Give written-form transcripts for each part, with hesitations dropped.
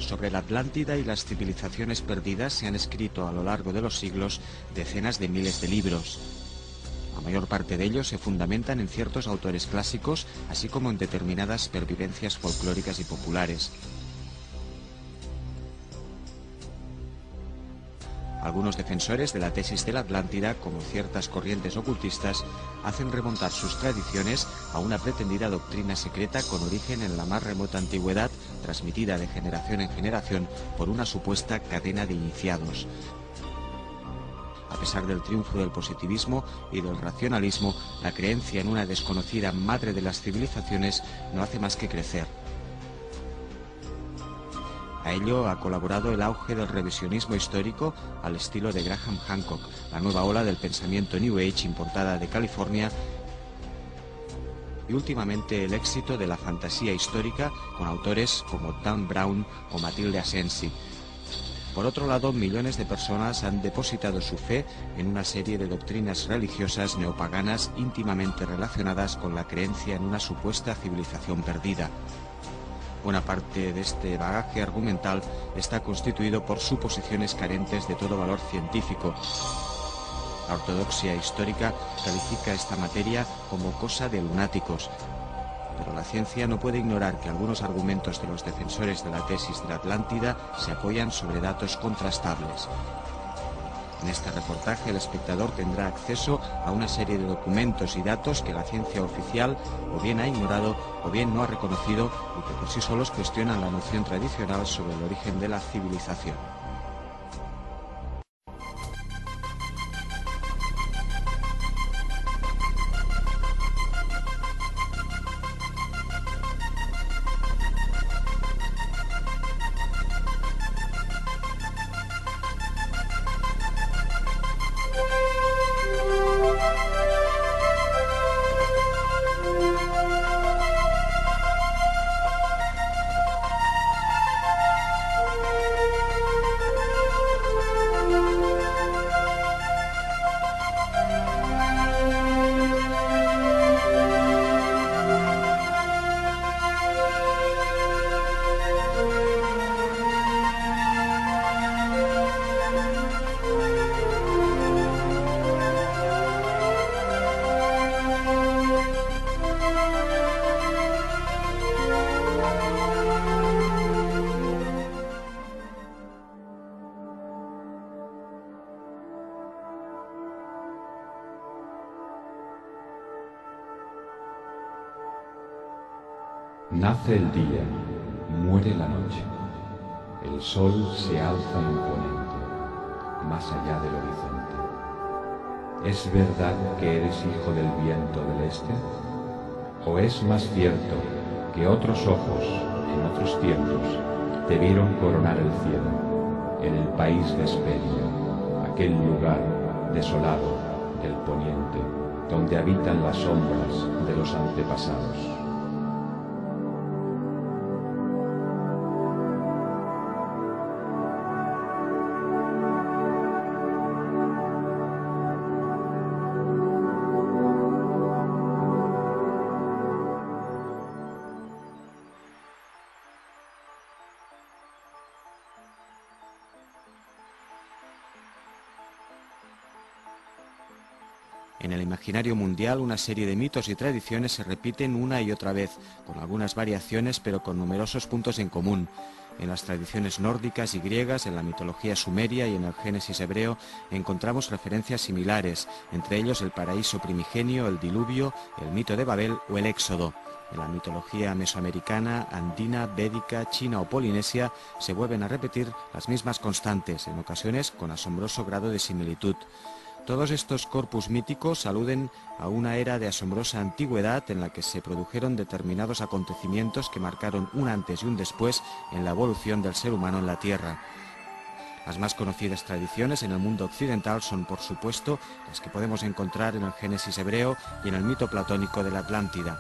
Sobre la Atlántida y las civilizaciones perdidas se han escrito a lo largo de los siglos decenas de miles de libros. La mayor parte de ellos se fundamentan en ciertos autores clásicos, así como en determinadas pervivencias folclóricas y populares. Algunos defensores de la tesis de la Atlántida, como ciertas corrientes ocultistas, hacen remontar sus tradiciones a una pretendida doctrina secreta con origen en la más remota antigüedad, transmitida de generación en generación por una supuesta cadena de iniciados. A pesar del triunfo del positivismo y del racionalismo, la creencia en una desconocida madre de las civilizaciones no hace más que crecer. A ello ha colaborado el auge del revisionismo histórico al estilo de Graham Hancock, la nueva ola del pensamiento New Age importada de California, y últimamente el éxito de la fantasía histórica con autores como Dan Brown o Matilde Asensi. Por otro lado, millones de personas han depositado su fe en una serie de doctrinas religiosas neopaganas íntimamente relacionadas con la creencia en una supuesta civilización perdida. Buena parte de este bagaje argumental está constituido por suposiciones carentes de todo valor científico. La ortodoxia histórica califica esta materia como cosa de lunáticos, pero la ciencia no puede ignorar que algunos argumentos de los defensores de la tesis de la Atlántida se apoyan sobre datos contrastables. En este reportaje el espectador tendrá acceso a una serie de documentos y datos que la ciencia oficial o bien ha ignorado o bien no ha reconocido y que por sí solos cuestionan la noción tradicional sobre el origen de la civilización. Nace el día, muere la noche, el sol se alza imponente, más allá del horizonte. ¿Es verdad que eres hijo del viento del este? ¿O es más cierto que otros ojos, en otros tiempos, te vieron coronar el cielo, en el país de Hesperia, aquel lugar desolado del poniente, donde habitan las sombras de los antepasados? En el imaginario mundial, una serie de mitos y tradiciones se repiten una y otra vez, con algunas variaciones pero con numerosos puntos en común. En las tradiciones nórdicas y griegas, en la mitología sumeria y en el Génesis hebreo encontramos referencias similares, entre ellos el paraíso primigenio, el diluvio, el mito de Babel o el éxodo. En la mitología mesoamericana, andina, védica, china o polinesia se vuelven a repetir las mismas constantes, en ocasiones con asombroso grado de similitud. Todos estos corpus míticos aluden a una era de asombrosa antigüedad en la que se produjeron determinados acontecimientos que marcaron un antes y un después en la evolución del ser humano en la Tierra. Las más conocidas tradiciones en el mundo occidental son, por supuesto, las que podemos encontrar en el Génesis hebreo y en el mito platónico de la Atlántida.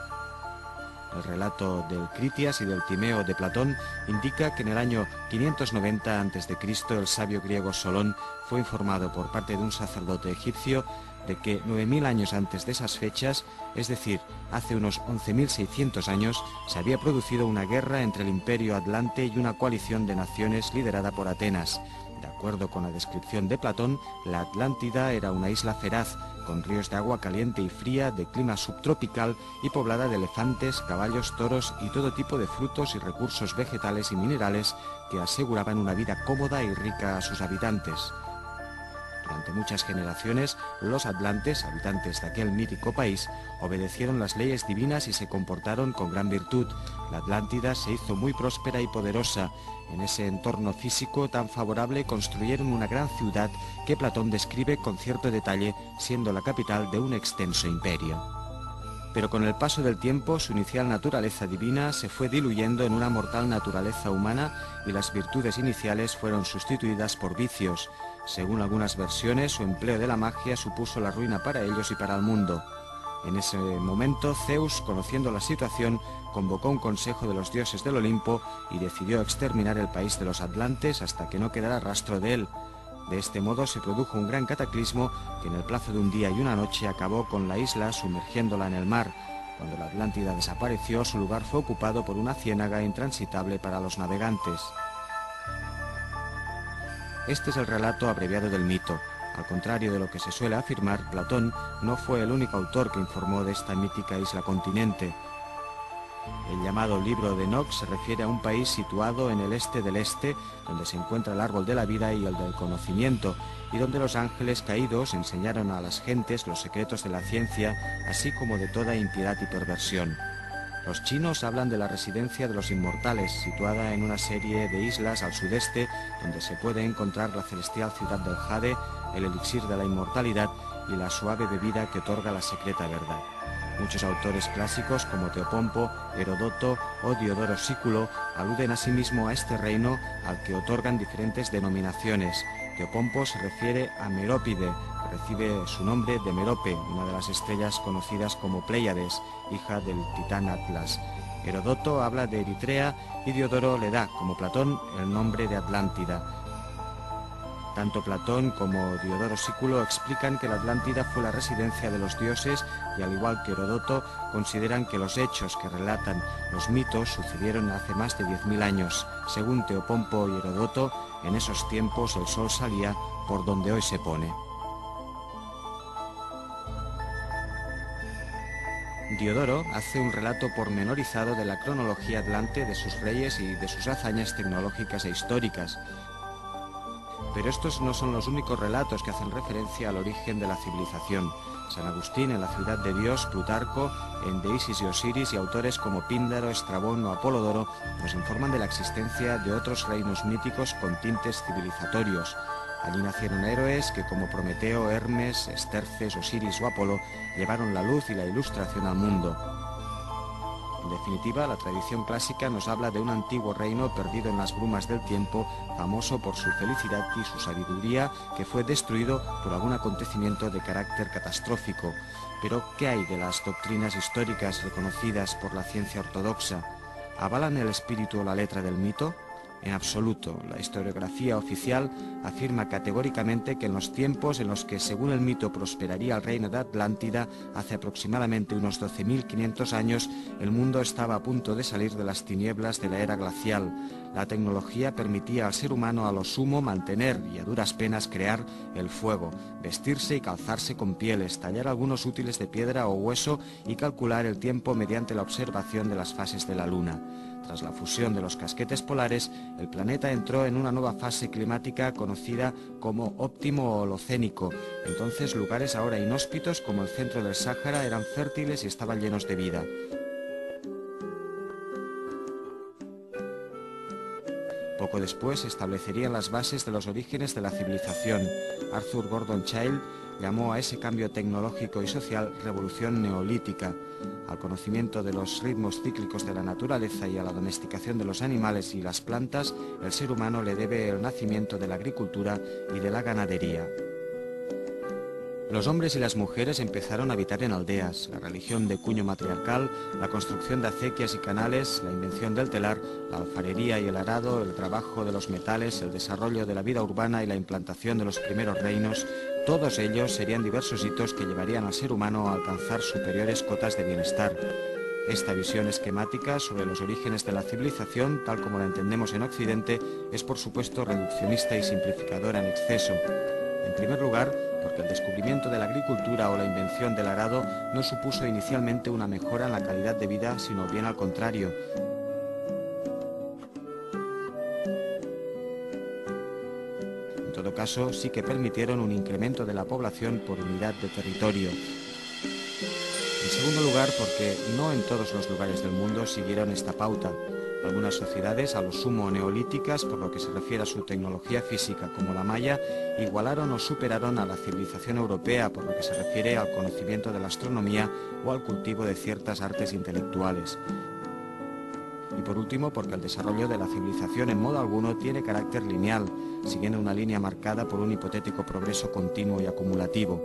El relato del Critias y del Timeo de Platón indica que en el año 590 a.C. el sabio griego Solón fue informado por parte de un sacerdote egipcio de que 9.000 años antes de esas fechas, es decir, hace unos 11.600 años, se había producido una guerra entre el Imperio Atlante y una coalición de naciones liderada por Atenas. De acuerdo con la descripción de Platón, la Atlántida era una isla feraz, con ríos de agua caliente y fría, de clima subtropical y poblada de elefantes, caballos, toros y todo tipo de frutos y recursos vegetales y minerales que aseguraban una vida cómoda y rica a sus habitantes. Durante muchas generaciones, los atlantes, habitantes de aquel mítico país, obedecieron las leyes divinas y se comportaron con gran virtud. La Atlántida se hizo muy próspera y poderosa. En ese entorno físico tan favorable construyeron una gran ciudad que Platón describe con cierto detalle, siendo la capital de un extenso imperio. Pero con el paso del tiempo, su inicial naturaleza divina se fue diluyendo en una mortal naturaleza humana y las virtudes iniciales fueron sustituidas por vicios. Según algunas versiones, su empleo de la magia supuso la ruina para ellos y para el mundo. En ese momento, Zeus, conociendo la situación, convocó un consejo de los dioses del Olimpo y decidió exterminar el país de los atlantes hasta que no quedara rastro de él. De este modo se produjo un gran cataclismo que en el plazo de un día y una noche acabó con la isla sumergiéndola en el mar. Cuando la Atlántida desapareció, su lugar fue ocupado por una ciénaga intransitable para los navegantes. Este es el relato abreviado del mito. Al contrario de lo que se suele afirmar, Platón no fue el único autor que informó de esta mítica isla-continente. El llamado Libro de Enoc se refiere a un país situado en el este del este, donde se encuentra el árbol de la vida y el del conocimiento, y donde los ángeles caídos enseñaron a las gentes los secretos de la ciencia, así como de toda impiedad y perversión. Los chinos hablan de la residencia de los inmortales, situada en una serie de islas al sudeste, donde se puede encontrar la celestial ciudad del Jade, el elixir de la inmortalidad y la suave bebida que otorga la secreta verdad. Muchos autores clásicos como Teopompo, Herodoto o Diodoro Sículo aluden asimismo a este reino al que otorgan diferentes denominaciones. Teopompo se refiere a Merópide, que recibe su nombre de Merope, una de las estrellas conocidas como Pléyades, hija del titán Atlas. Herodoto habla de Eritrea y Diodoro le da, como Platón, el nombre de Atlántida. Tanto Platón como Diodoro Sículo explican que la Atlántida fue la residencia de los dioses y, al igual que Herodoto, consideran que los hechos que relatan los mitos sucedieron hace más de 10.000 años. Según Teopompo y Herodoto, en esos tiempos el sol salía por donde hoy se pone. Diodoro hace un relato pormenorizado de la cronología atlante, de sus reyes y de sus hazañas tecnológicas e históricas. Pero estos no son los únicos relatos que hacen referencia al origen de la civilización. San Agustín en la Ciudad de Dios, Plutarco en De Isis y Osiris y autores como Píndaro, Estrabón o Apolodoro nos informan de la existencia de otros reinos míticos con tintes civilizatorios. Allí nacieron héroes que, como Prometeo, Hermes, Esterces, Osiris o Apolo, llevaron la luz y la ilustración al mundo. En definitiva, la tradición clásica nos habla de un antiguo reino perdido en las brumas del tiempo, famoso por su felicidad y su sabiduría, que fue destruido por algún acontecimiento de carácter catastrófico. Pero, ¿qué hay de las doctrinas históricas reconocidas por la ciencia ortodoxa? ¿Avalan el espíritu o la letra del mito? En absoluto. La historiografía oficial afirma categóricamente que en los tiempos en los que, según el mito, prosperaría el reino de Atlántida, hace aproximadamente unos 12.500 años, el mundo estaba a punto de salir de las tinieblas de la era glacial. La tecnología permitía al ser humano a lo sumo mantener y a duras penas crear el fuego, vestirse y calzarse con pieles, tallar algunos útiles de piedra o hueso y calcular el tiempo mediante la observación de las fases de la luna. Tras la fusión de los casquetes polares, el planeta entró en una nueva fase climática conocida como óptimo holocénico. Entonces, lugares ahora inhóspitos como el centro del Sáhara eran fértiles y estaban llenos de vida. Poco después se establecerían las bases de los orígenes de la civilización. Arthur Gordon Childe llamó a ese cambio tecnológico y social revolución neolítica. Al conocimiento de los ritmos cíclicos de la naturaleza y a la domesticación de los animales y las plantas, el ser humano le debe el nacimiento de la agricultura y de la ganadería. Los hombres y las mujeres empezaron a habitar en aldeas, la religión de cuño matriarcal, la construcción de acequias y canales, la invención del telar, la alfarería y el arado, el trabajo de los metales, el desarrollo de la vida urbana y la implantación de los primeros reinos, todos ellos serían diversos hitos que llevarían al ser humano a alcanzar superiores cotas de bienestar. Esta visión esquemática sobre los orígenes de la civilización, tal como la entendemos en Occidente, es por supuesto reduccionista y simplificadora en exceso. En primer lugar, porque el descubrimiento de la agricultura o la invención del arado no supuso inicialmente una mejora en la calidad de vida, sino bien al contrario. En todo caso, sí que permitieron un incremento de la población por unidad de territorio. En segundo lugar, porque no en todos los lugares del mundo siguieron esta pauta. Algunas sociedades, a lo sumo neolíticas, por lo que se refiere a su tecnología física, como la maya, igualaron o superaron a la civilización europea por lo que se refiere al conocimiento de la astronomía o al cultivo de ciertas artes intelectuales. Y por último, porque el desarrollo de la civilización en modo alguno tiene carácter lineal, siguiendo una línea marcada por un hipotético progreso continuo y acumulativo.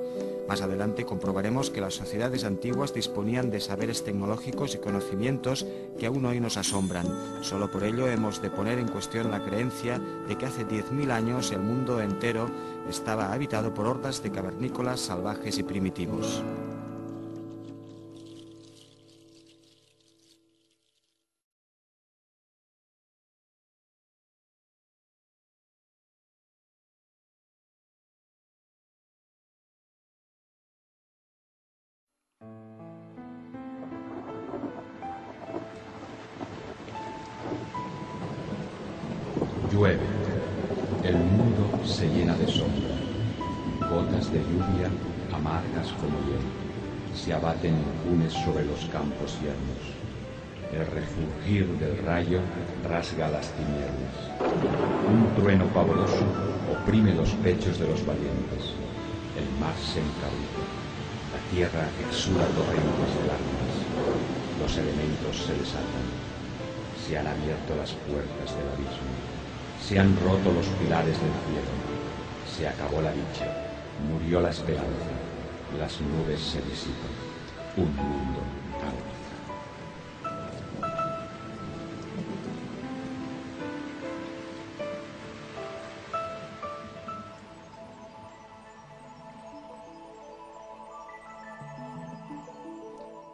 Más adelante comprobaremos que las sociedades antiguas disponían de saberes tecnológicos y conocimientos que aún hoy nos asombran. Solo por ello hemos de poner en cuestión la creencia de que hace 10.000 años el mundo entero estaba habitado por hordas de cavernícolas salvajes y primitivos. Llueve, el mundo se llena de sombra, gotas de lluvia amargas como hielo, se abaten impunes sobre los campos yermos. El refulgir del rayo rasga las tinieblas. Un trueno pavoroso oprime los pechos de los valientes. El mar se encabrita, la tierra exuda torrentes de lágrimas, los elementos se desatan, se han abierto las puertas del abismo. Se han roto los pilares del cielo, se acabó la dicha, murió la esperanza, las nubes se disipan, un mundo agoniza.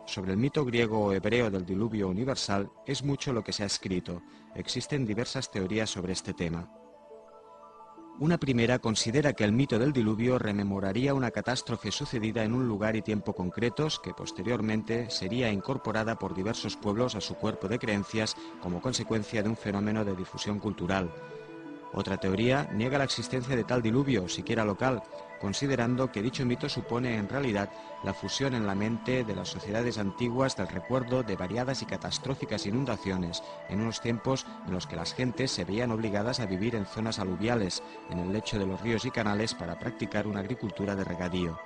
Sobre el mito griego o hebreo del diluvio universal es mucho lo que se ha escrito. Existen diversas teorías sobre este tema. Una primera considera que el mito del diluvio rememoraría una catástrofe sucedida en un lugar y tiempo concretos que posteriormente sería incorporada por diversos pueblos a su cuerpo de creencias como consecuencia de un fenómeno de difusión cultural. Otra teoría niega la existencia de tal diluvio, siquiera local, considerando que dicho mito supone en realidad la fusión en la mente de las sociedades antiguas del recuerdo de variadas y catastróficas inundaciones en unos tiempos en los que las gentes se veían obligadas a vivir en zonas aluviales, en el lecho de los ríos y canales para practicar una agricultura de regadío.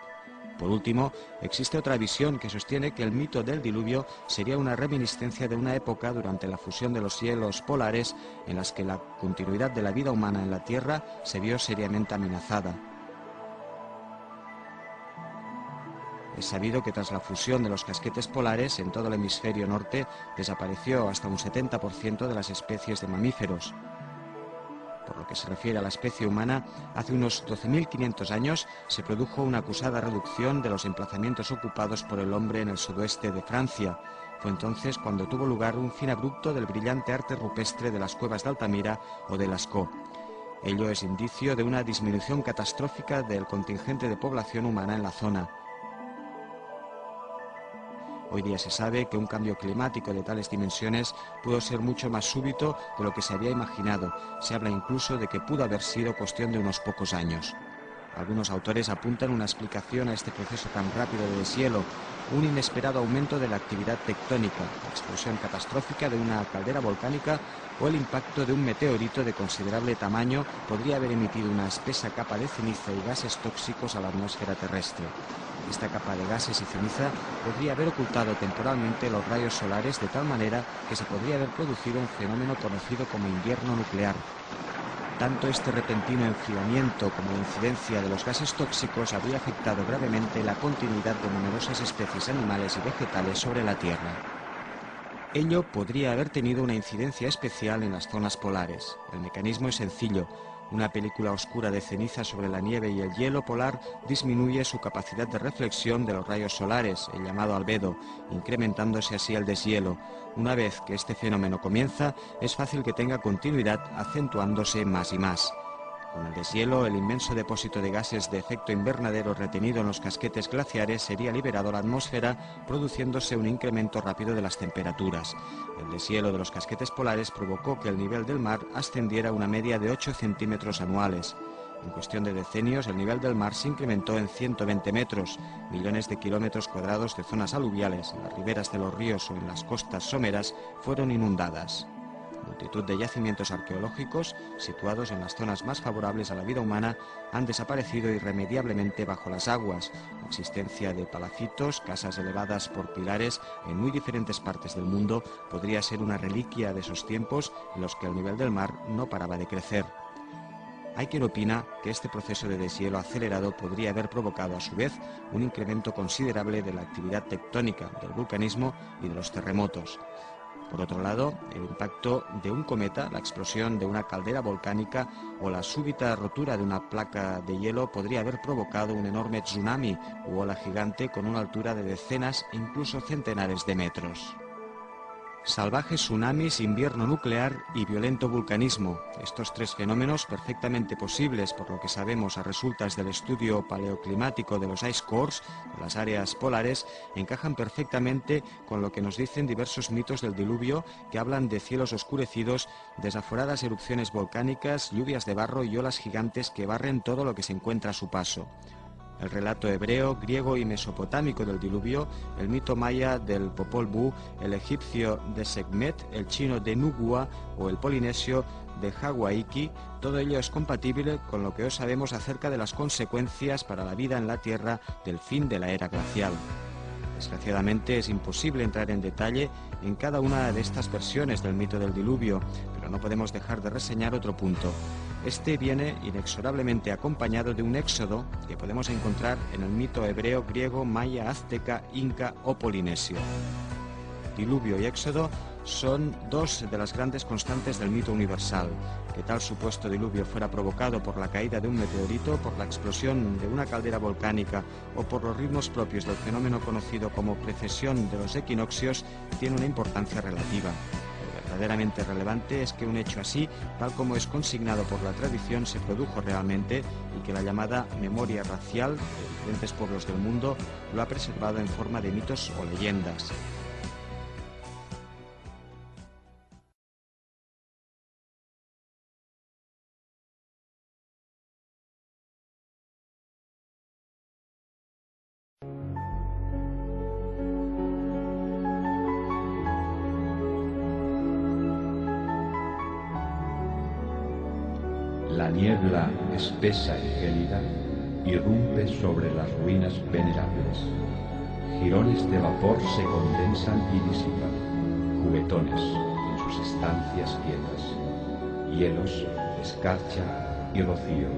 Por último, existe otra visión que sostiene que el mito del diluvio sería una reminiscencia de una época durante la fusión de los hielos polares en las que la continuidad de la vida humana en la Tierra se vio seriamente amenazada. Es sabido que tras la fusión de los casquetes polares en todo el hemisferio norte desapareció hasta un 70% de las especies de mamíferos. Por lo que se refiere a la especie humana, hace unos 12.500 años se produjo una acusada reducción de los emplazamientos ocupados por el hombre en el sudoeste de Francia. Fue entonces cuando tuvo lugar un fin abrupto del brillante arte rupestre de las cuevas de Altamira o de Lascaux. Ello es indicio de una disminución catastrófica del contingente de población humana en la zona. Hoy día se sabe que un cambio climático de tales dimensiones pudo ser mucho más súbito de lo que se había imaginado. Se habla incluso de que pudo haber sido cuestión de unos pocos años. Algunos autores apuntan una explicación a este proceso tan rápido de deshielo, un inesperado aumento de la actividad tectónica, la explosión catastrófica de una caldera volcánica o el impacto de un meteorito de considerable tamaño podría haber emitido una espesa capa de ceniza y gases tóxicos a la atmósfera terrestre. Esta capa de gases y ceniza podría haber ocultado temporalmente los rayos solares de tal manera que se podría haber producido un fenómeno conocido como invierno nuclear. Tanto este repentino enfriamiento como la incidencia de los gases tóxicos habría afectado gravemente la continuidad de numerosas especies animales y vegetales sobre la Tierra. Ello podría haber tenido una incidencia especial en las zonas polares. El mecanismo es sencillo. Una película oscura de ceniza sobre la nieve y el hielo polar disminuye su capacidad de reflexión de los rayos solares, el llamado albedo, incrementándose así el deshielo. Una vez que este fenómeno comienza, es fácil que tenga continuidad, acentuándose más y más. Con el deshielo, el inmenso depósito de gases de efecto invernadero retenido en los casquetes glaciares sería liberado a la atmósfera, produciéndose un incremento rápido de las temperaturas. El deshielo de los casquetes polares provocó que el nivel del mar ascendiera a una media de 8 centímetros anuales. En cuestión de decenios, el nivel del mar se incrementó en 120 metros. Millones de kilómetros cuadrados de zonas aluviales, en las riberas de los ríos o en las costas someras, fueron inundadas. Multitud de yacimientos arqueológicos, situados en las zonas más favorables a la vida humana, han desaparecido irremediablemente bajo las aguas. La existencia de palafitos, casas elevadas por pilares en muy diferentes partes del mundo, podría ser una reliquia de esos tiempos en los que el nivel del mar no paraba de crecer. Hay quien opina que este proceso de deshielo acelerado podría haber provocado a su vez un incremento considerable de la actividad tectónica, del vulcanismo y de los terremotos. Por otro lado, el impacto de un cometa, la explosión de una caldera volcánica o la súbita rotura de una placa de hielo podría haber provocado un enorme tsunami u ola gigante con una altura de decenas e incluso centenares de metros. Salvajes tsunamis, invierno nuclear y violento vulcanismo. Estos tres fenómenos, perfectamente posibles por lo que sabemos a resultas del estudio paleoclimático de los ice cores, de las áreas polares, encajan perfectamente con lo que nos dicen diversos mitos del diluvio que hablan de cielos oscurecidos, desaforadas erupciones volcánicas, lluvias de barro y olas gigantes que barren todo lo que se encuentra a su paso. El relato hebreo, griego y mesopotámico del diluvio, el mito maya del Popol Vuh, el egipcio de Sekhmet, el chino de Nugua o el polinesio de Hawaiki, todo ello es compatible con lo que hoy sabemos acerca de las consecuencias para la vida en la Tierra del fin de la era glacial. Desgraciadamente es imposible entrar en detalle en cada una de estas versiones del mito del diluvio, pero no podemos dejar de reseñar otro punto. Este viene inexorablemente acompañado de un éxodo que podemos encontrar en el mito hebreo, griego, maya, azteca, inca o polinesio. Diluvio y éxodo son dos de las grandes constantes del mito universal. Que tal supuesto diluvio fuera provocado por la caída de un meteorito, por la explosión de una caldera volcánica o por los ritmos propios del fenómeno conocido como precesión de los equinoccios, tiene una importancia relativa. Lo verdaderamente relevante es que un hecho así, tal como es consignado por la tradición, se produjo realmente y que la llamada memoria racial de diferentes pueblos del mundo lo ha preservado en forma de mitos o leyendas. La niebla espesa y gélida irrumpe sobre las ruinas venerables. Jirones de vapor se condensan y disipan, juguetones en sus estancias quietas, hielos, escarcha y rocío,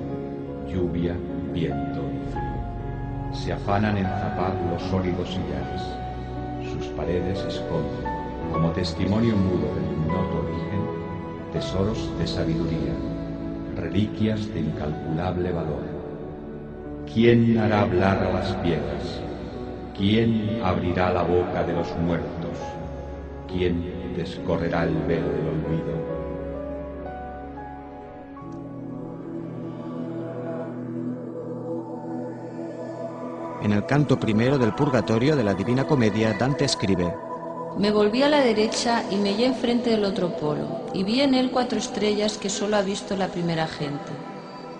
lluvia, viento y frío. Se afanan en zapar los sólidos sillares. Sus paredes esconden, como testimonio mudo del ignoto origen, tesoros de sabiduría, reliquias de incalculable valor. ¿Quién hará hablar a las piedras? ¿Quién abrirá la boca de los muertos? ¿Quién descorrerá el velo del olvido? En el canto primero del Purgatorio de la Divina Comedia, Dante escribe: Me volví a la derecha y me hallé enfrente del otro polo, y vi en él 4 estrellas que solo ha visto la primera gente.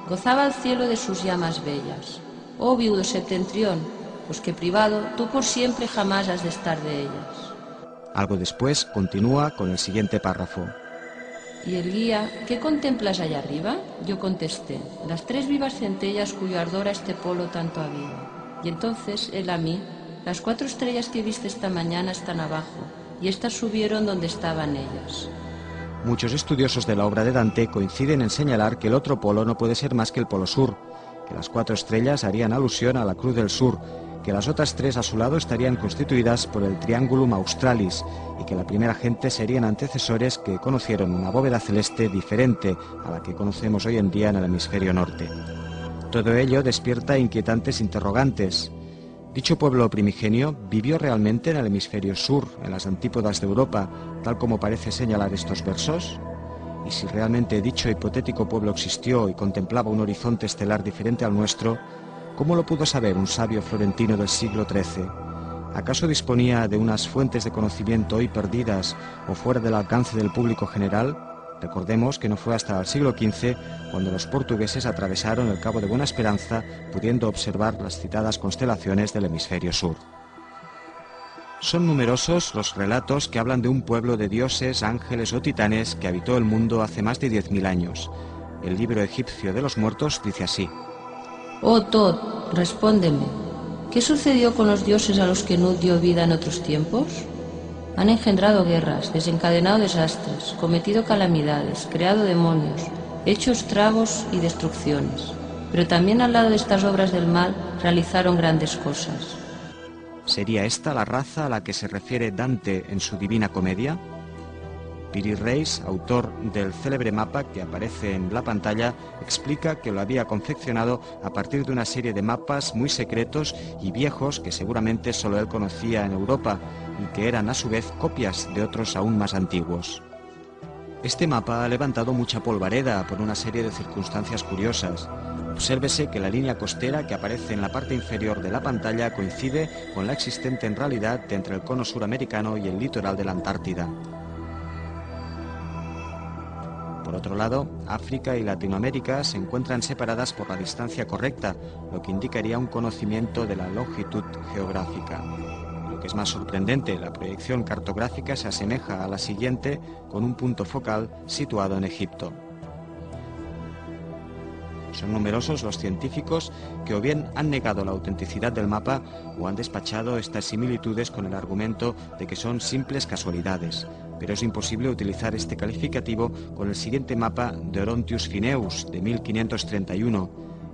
Gozaba el cielo de sus llamas bellas. Oh viudo septentrión, pues que privado tú por siempre jamás has de estar de ellas. Algo después continúa con el siguiente párrafo. Y el guía, ¿qué contemplas allá arriba? Yo contesté, las 3 vivas centellas cuyo ardor a este polo tanto ha habido. Y entonces él a mí, las 4 estrellas que viste esta mañana están abajo, y estas subieron donde estaban ellas. Muchos estudiosos de la obra de Dante coinciden en señalar que el otro polo no puede ser más que el polo sur, que las 4 estrellas harían alusión a la Cruz del Sur, que las otras 3 a su lado estarían constituidas por el Triangulum Australis y que la primera gente serían antecesores que conocieron una bóveda celeste diferente a la que conocemos hoy en día en el hemisferio norte. Todo ello despierta inquietantes interrogantes. ¿Dicho pueblo primigenio vivió realmente en el hemisferio sur, en las antípodas de Europa, tal como parece señalar estos versos? Y si realmente dicho hipotético pueblo existió y contemplaba un horizonte estelar diferente al nuestro, ¿cómo lo pudo saber un sabio florentino del siglo XIII? ¿Acaso disponía de unas fuentes de conocimiento hoy perdidas o fuera del alcance del público general? Recordemos que no fue hasta el siglo XV cuando los portugueses atravesaron el Cabo de Buena Esperanza, pudiendo observar las citadas constelaciones del hemisferio sur. Son numerosos los relatos que hablan de un pueblo de dioses, ángeles o titanes que habitó el mundo hace más de 10.000 años. El libro egipcio de los muertos dice así: Oh Tot, respóndeme, ¿qué sucedió con los dioses a los que Nut dio vida en otros tiempos? Han engendrado guerras, desencadenado desastres, cometido calamidades, creado demonios, hecho estragos y destrucciones. Pero también al lado de estas obras del mal realizaron grandes cosas. ¿Sería esta la raza a la que se refiere Dante en su Divina Comedia? Piri Reis, autor del célebre mapa que aparece en la pantalla, explica que lo había confeccionado a partir de una serie de mapas muy secretos y viejos que seguramente solo él conocía en Europa y que eran a su vez copias de otros aún más antiguos. Este mapa ha levantado mucha polvareda por una serie de circunstancias curiosas. Obsérvese que la línea costera que aparece en la parte inferior de la pantalla coincide con la existente en realidad entre el cono suramericano y el litoral de la Antártida. Por otro lado, África y Latinoamérica se encuentran separadas por la distancia correcta, lo que indicaría un conocimiento de la longitud geográfica. Lo que es más sorprendente, la proyección cartográfica se asemeja a la siguiente, con un punto focal situado en Egipto. Son numerosos los científicos que o bien han negado la autenticidad del mapa o han despachado estas similitudes con el argumento de que son simples casualidades, pero es imposible utilizar este calificativo con el siguiente mapa de Orontius Phineus de 1531.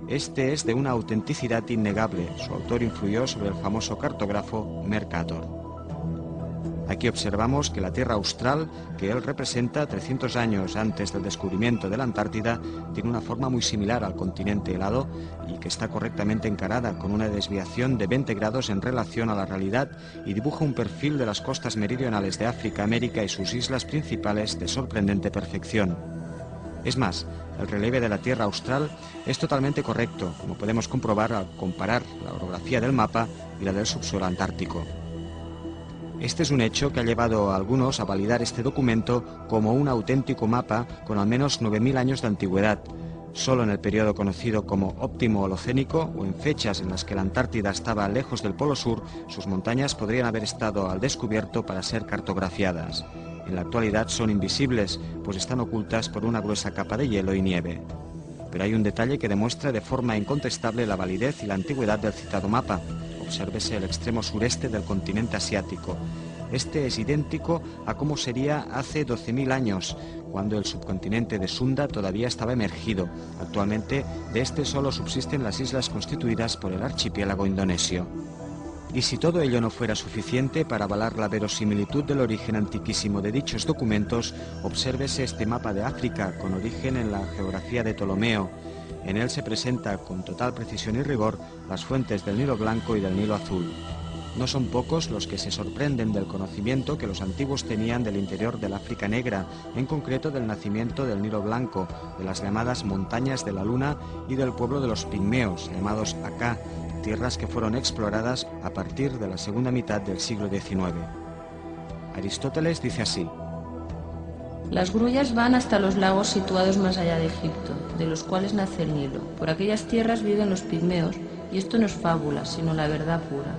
Este es de una autenticidad innegable, su autor influyó sobre el famoso cartógrafo Mercator. Aquí observamos que la Tierra Austral, que él representa 300 años antes del descubrimiento de la Antártida, tiene una forma muy similar al continente helado y que está correctamente encarada con una desviación de 20 grados en relación a la realidad y dibuja un perfil de las costas meridionales de África, América y sus islas principales de sorprendente perfección. Es más, el relieve de la Tierra Austral es totalmente correcto, como podemos comprobar al comparar la orografía del mapa y la del subsuelo antártico. Este es un hecho que ha llevado a algunos a validar este documento como un auténtico mapa con al menos 9.000 años de antigüedad. Solo en el periodo conocido como óptimo holocénico o en fechas en las que la Antártida estaba lejos del Polo Sur, sus montañas podrían haber estado al descubierto para ser cartografiadas. En la actualidad son invisibles, pues están ocultas por una gruesa capa de hielo y nieve. Pero hay un detalle que demuestra de forma incontestable la validez y la antigüedad del citado mapa. Obsérvese el extremo sureste del continente asiático. Este es idéntico a cómo sería hace 12.000 años, cuando el subcontinente de Sunda todavía estaba emergido. Actualmente, de este solo subsisten las islas constituidas por el archipiélago indonesio. Y si todo ello no fuera suficiente para avalar la verosimilitud del origen antiquísimo de dichos documentos, obsérvese este mapa de África, con origen en la geografía de Ptolomeo. En él se presenta con total precisión y rigor las fuentes del Nilo Blanco y del Nilo Azul. No son pocos los que se sorprenden del conocimiento que los antiguos tenían del interior del África Negra, en concreto del nacimiento del Nilo Blanco, de las llamadas Montañas de la Luna y del pueblo de los Pigmeos, llamados Acá, tierras que fueron exploradas a partir de la segunda mitad del siglo XIX. Aristóteles dice así: Las grullas van hasta los lagos situados más allá de Egipto, de los cuales nace el Nilo. Por aquellas tierras viven los pigmeos, y esto no es fábula, sino la verdad pura.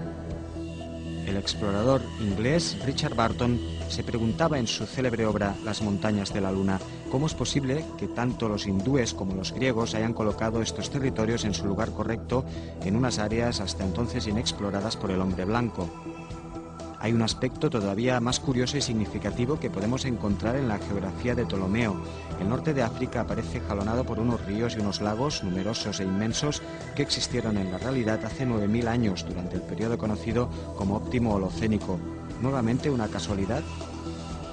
El explorador inglés Richard Barton se preguntaba en su célebre obra Las montañas de la luna, ¿cómo es posible que tanto los hindúes como los griegos hayan colocado estos territorios en su lugar correcto en unas áreas hasta entonces inexploradas por el hombre blanco? Hay un aspecto todavía más curioso y significativo que podemos encontrar en la geografía de Ptolomeo. El norte de África aparece jalonado por unos ríos y unos lagos numerosos e inmensos que existieron en la realidad hace 9000 años, durante el periodo conocido como Óptimo Holocénico. ¿Nuevamente una casualidad?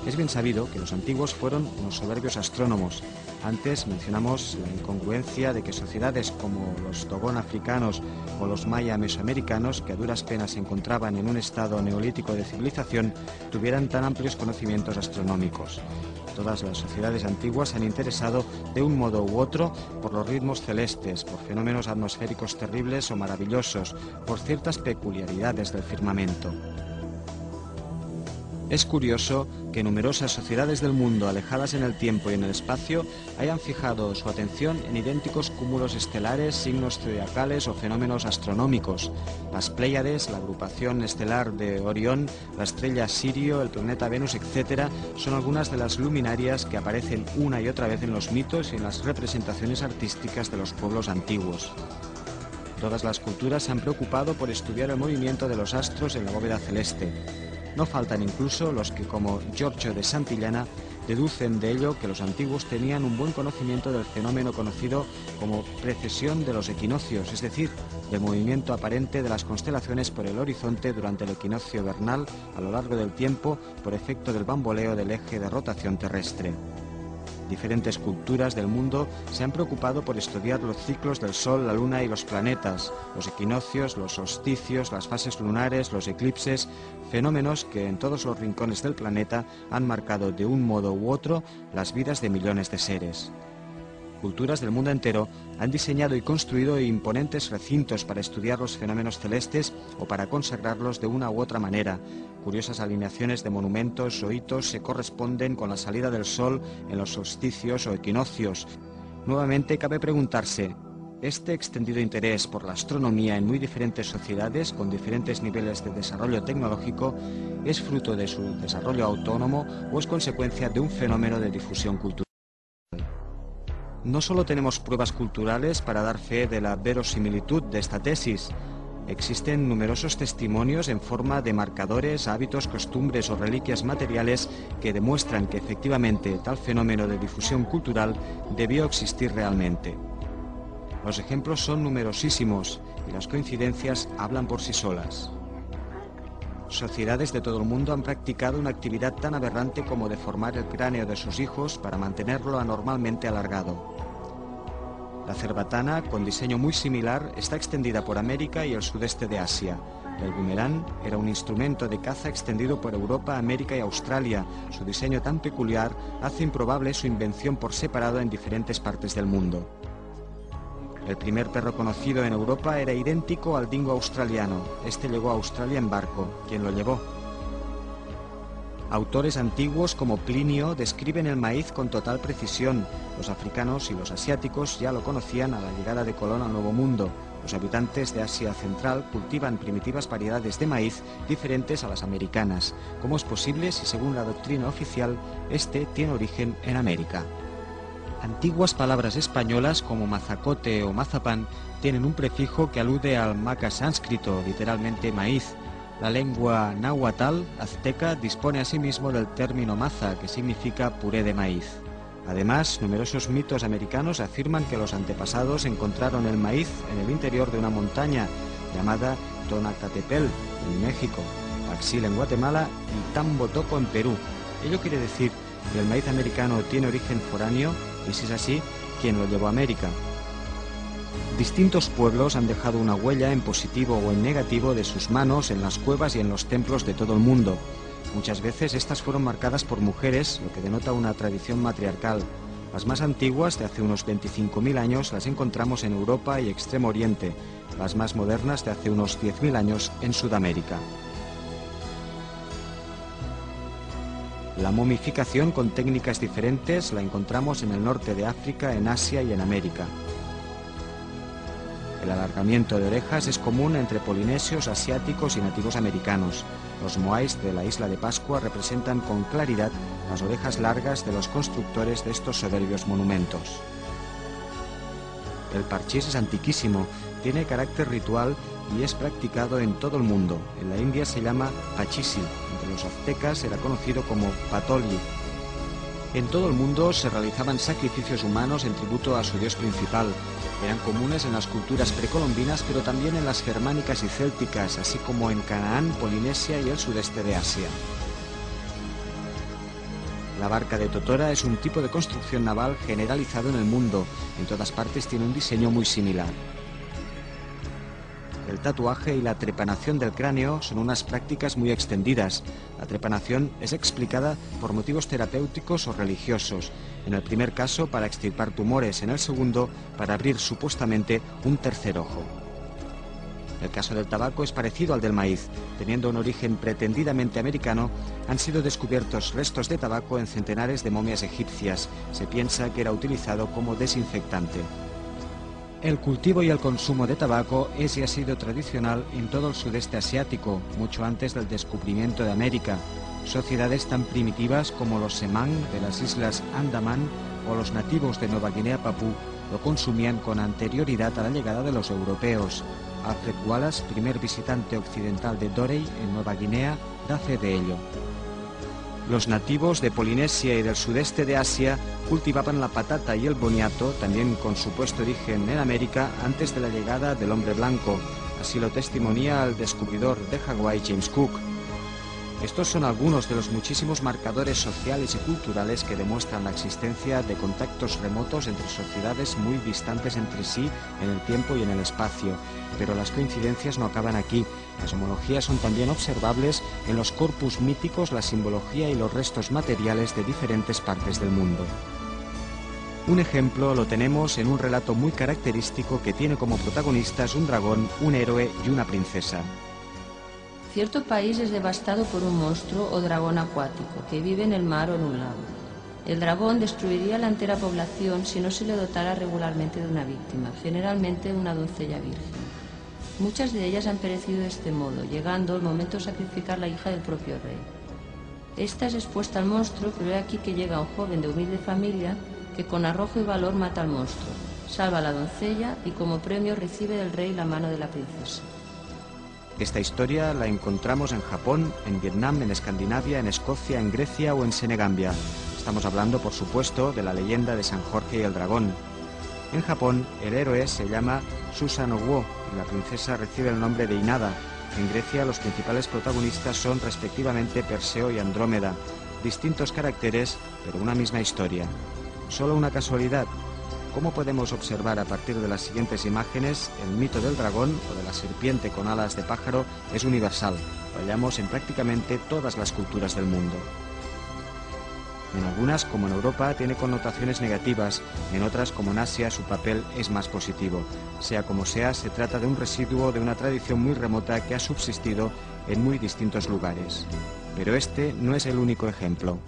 Es bien sabido que los antiguos fueron unos soberbios astrónomos. Antes mencionamos la incongruencia de que sociedades como los Dogon africanos o los maya mesoamericanos, que a duras penas se encontraban en un estado neolítico de civilización, tuvieran tan amplios conocimientos astronómicos. Todas las sociedades antiguas se han interesado de un modo u otro por los ritmos celestes, por fenómenos atmosféricos terribles o maravillosos, por ciertas peculiaridades del firmamento. Es curioso que numerosas sociedades del mundo, alejadas en el tiempo y en el espacio, hayan fijado su atención en idénticos cúmulos estelares, signos zodiacales o fenómenos astronómicos. Las Pléyades, la agrupación estelar de Orión, la estrella Sirio, el planeta Venus, etc., son algunas de las luminarias que aparecen una y otra vez en los mitos y en las representaciones artísticas de los pueblos antiguos. Todas las culturas se han preocupado por estudiar el movimiento de los astros en la bóveda celeste. No faltan incluso los que, como Giorgio de Santillana, deducen de ello que los antiguos tenían un buen conocimiento del fenómeno conocido como precesión de los equinoccios, es decir, del movimiento aparente de las constelaciones por el horizonte durante el equinoccio vernal a lo largo del tiempo por efecto del bamboleo del eje de rotación terrestre. Diferentes culturas del mundo se han preocupado por estudiar los ciclos del Sol, la Luna y los planetas, los equinoccios, los solsticios, las fases lunares, los eclipses, fenómenos que en todos los rincones del planeta han marcado de un modo u otro las vidas de millones de seres. Culturas del mundo entero han diseñado y construido imponentes recintos para estudiar los fenómenos celestes o para consagrarlos de una u otra manera. Curiosas alineaciones de monumentos o hitos se corresponden con la salida del sol en los solsticios o equinoccios. Nuevamente cabe preguntarse, ¿este extendido interés por la astronomía en muy diferentes sociedades con diferentes niveles de desarrollo tecnológico es fruto de su desarrollo autónomo o es consecuencia de un fenómeno de difusión cultural? No solo tenemos pruebas culturales para dar fe de la verosimilitud de esta tesis. Existen numerosos testimonios en forma de marcadores, hábitos, costumbres o reliquias materiales que demuestran que efectivamente tal fenómeno de difusión cultural debió existir realmente. Los ejemplos son numerosísimos y las coincidencias hablan por sí solas. Sociedades de todo el mundo han practicado una actividad tan aberrante como deformar el cráneo de sus hijos para mantenerlo anormalmente alargado. La cerbatana, con diseño muy similar, está extendida por América y el sudeste de Asia. El boomerang era un instrumento de caza extendido por Europa, América y Australia. Su diseño tan peculiar hace improbable su invención por separado en diferentes partes del mundo. El primer perro conocido en Europa era idéntico al dingo australiano. Este llegó a Australia en barco. ¿Quién lo llevó? Autores antiguos como Plinio describen el maíz con total precisión. Los africanos y los asiáticos ya lo conocían a la llegada de Colón al Nuevo Mundo. Los habitantes de Asia Central cultivan primitivas variedades de maíz diferentes a las americanas. ¿Cómo es posible si, según la doctrina oficial, este tiene origen en América? Antiguas palabras españolas como mazacote o mazapán tienen un prefijo que alude al maca sánscrito, literalmente maíz. La lengua náhuatl azteca dispone asimismo del término maza, que significa puré de maíz. Además, numerosos mitos americanos afirman que los antepasados encontraron el maíz en el interior de una montaña llamada Tonacatepel en México, Paxil en Guatemala y Tambotoco en Perú. Ello quiere decir que el maíz americano tiene origen foráneo y, si es así, ¿quién lo llevó a América? Distintos pueblos han dejado una huella en positivo o en negativo de sus manos en las cuevas y en los templos de todo el mundo. Muchas veces estas fueron marcadas por mujeres, lo que denota una tradición matriarcal. Las más antiguas, de hace unos 25.000 años, las encontramos en Europa y Extremo Oriente. Las más modernas, de hace unos 10.000 años, en Sudamérica. La momificación con técnicas diferentes la encontramos en el norte de África, en Asia y en América. El alargamiento de orejas es común entre polinesios, asiáticos y nativos americanos. Los moais de la isla de Pascua representan con claridad las orejas largas de los constructores de estos soberbios monumentos. El parchís es antiquísimo, tiene carácter ritual y es practicado en todo el mundo. En la India se llama pachisi, entre los aztecas era conocido como patoli. En todo el mundo se realizaban sacrificios humanos en tributo a su dios principal. Eran comunes en las culturas precolombinas, pero también en las germánicas y célticas, así como en Canaán, Polinesia y el sudeste de Asia. La barca de totora es un tipo de construcción naval generalizado en el mundo. En todas partes tiene un diseño muy similar. El tatuaje y la trepanación del cráneo son unas prácticas muy extendidas. La trepanación es explicada por motivos terapéuticos o religiosos. En el primer caso, para extirpar tumores; en el segundo, para abrir supuestamente un tercer ojo. El caso del tabaco es parecido al del maíz. Teniendo un origen pretendidamente americano, han sido descubiertos restos de tabaco en centenares de momias egipcias. Se piensa que era utilizado como desinfectante. El cultivo y el consumo de tabaco es y ha sido tradicional en todo el sudeste asiático, mucho antes del descubrimiento de América. Sociedades tan primitivas como los Semán de las islas Andaman o los nativos de Nueva Guinea Papú lo consumían con anterioridad a la llegada de los europeos. Alfred Wallace, primer visitante occidental de Dorey en Nueva Guinea, da fe de ello. Los nativos de Polinesia y del sudeste de Asia cultivaban la patata y el boniato, también con supuesto origen en América, antes de la llegada del hombre blanco. Así lo testimonia el descubridor de Hawái, James Cook. Estos son algunos de los muchísimos marcadores sociales y culturales que demuestran la existencia de contactos remotos entre sociedades muy distantes entre sí en el tiempo y en el espacio. Pero las coincidencias no acaban aquí. Las homologías son también observables en los corpus míticos, la simbología y los restos materiales de diferentes partes del mundo. Un ejemplo lo tenemos en un relato muy característico que tiene como protagonistas un dragón, un héroe y una princesa. Cierto país es devastado por un monstruo o dragón acuático que vive en el mar o en un lago. El dragón destruiría la entera población si no se le dotara regularmente de una víctima, generalmente una doncella virgen. Muchas de ellas han perecido de este modo, llegando el momento de sacrificar la hija del propio rey. Esta es expuesta al monstruo, pero he aquí que llega un joven de humilde familia que con arrojo y valor mata al monstruo, salva a la doncella y como premio recibe del rey la mano de la princesa. Esta historia la encontramos en Japón, en Vietnam, en Escandinavia, en Escocia, en Grecia o en Senegambia. Estamos hablando, por supuesto, de la leyenda de San Jorge y el dragón. En Japón, el héroe se llama Susanoo y la princesa recibe el nombre de Inada. En Grecia, los principales protagonistas son respectivamente Perseo y Andrómeda. Distintos caracteres, pero una misma historia. ¿Solo una casualidad? ¿Cómo podemos observar a partir de las siguientes imágenes, el mito del dragón o de la serpiente con alas de pájaro es universal? Lo hallamos en prácticamente todas las culturas del mundo. En algunas, como en Europa, tiene connotaciones negativas, en otras, como en Asia, su papel es más positivo. Sea como sea, se trata de un residuo de una tradición muy remota que ha subsistido en muy distintos lugares. Pero este no es el único ejemplo.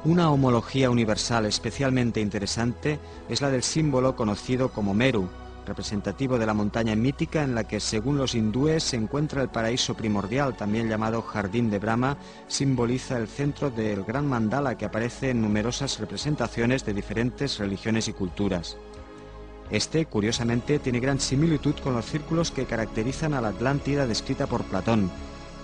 Una homología universal especialmente interesante es la del símbolo conocido como Meru, representativo de la montaña mítica en la que, según los hindúes, se encuentra el paraíso primordial, también llamado Jardín de Brahma. Simboliza el centro del gran mandala que aparece en numerosas representaciones de diferentes religiones y culturas. Este, curiosamente, tiene gran similitud con los círculos que caracterizan a la Atlántida descrita por Platón.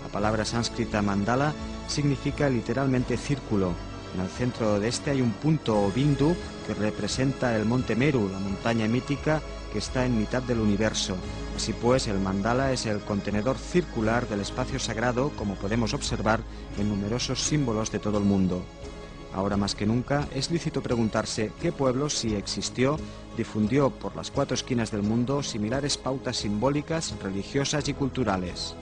La palabra sánscrita mandala significa literalmente círculo. En el centro de este hay un punto o bindu que representa el monte Meru, la montaña mítica que está en mitad del universo. Así pues, el mandala es el contenedor circular del espacio sagrado, como podemos observar en numerosos símbolos de todo el mundo. Ahora más que nunca es lícito preguntarse qué pueblo, si existió, difundió por las 4 esquinas del mundo similares pautas simbólicas, religiosas y culturales.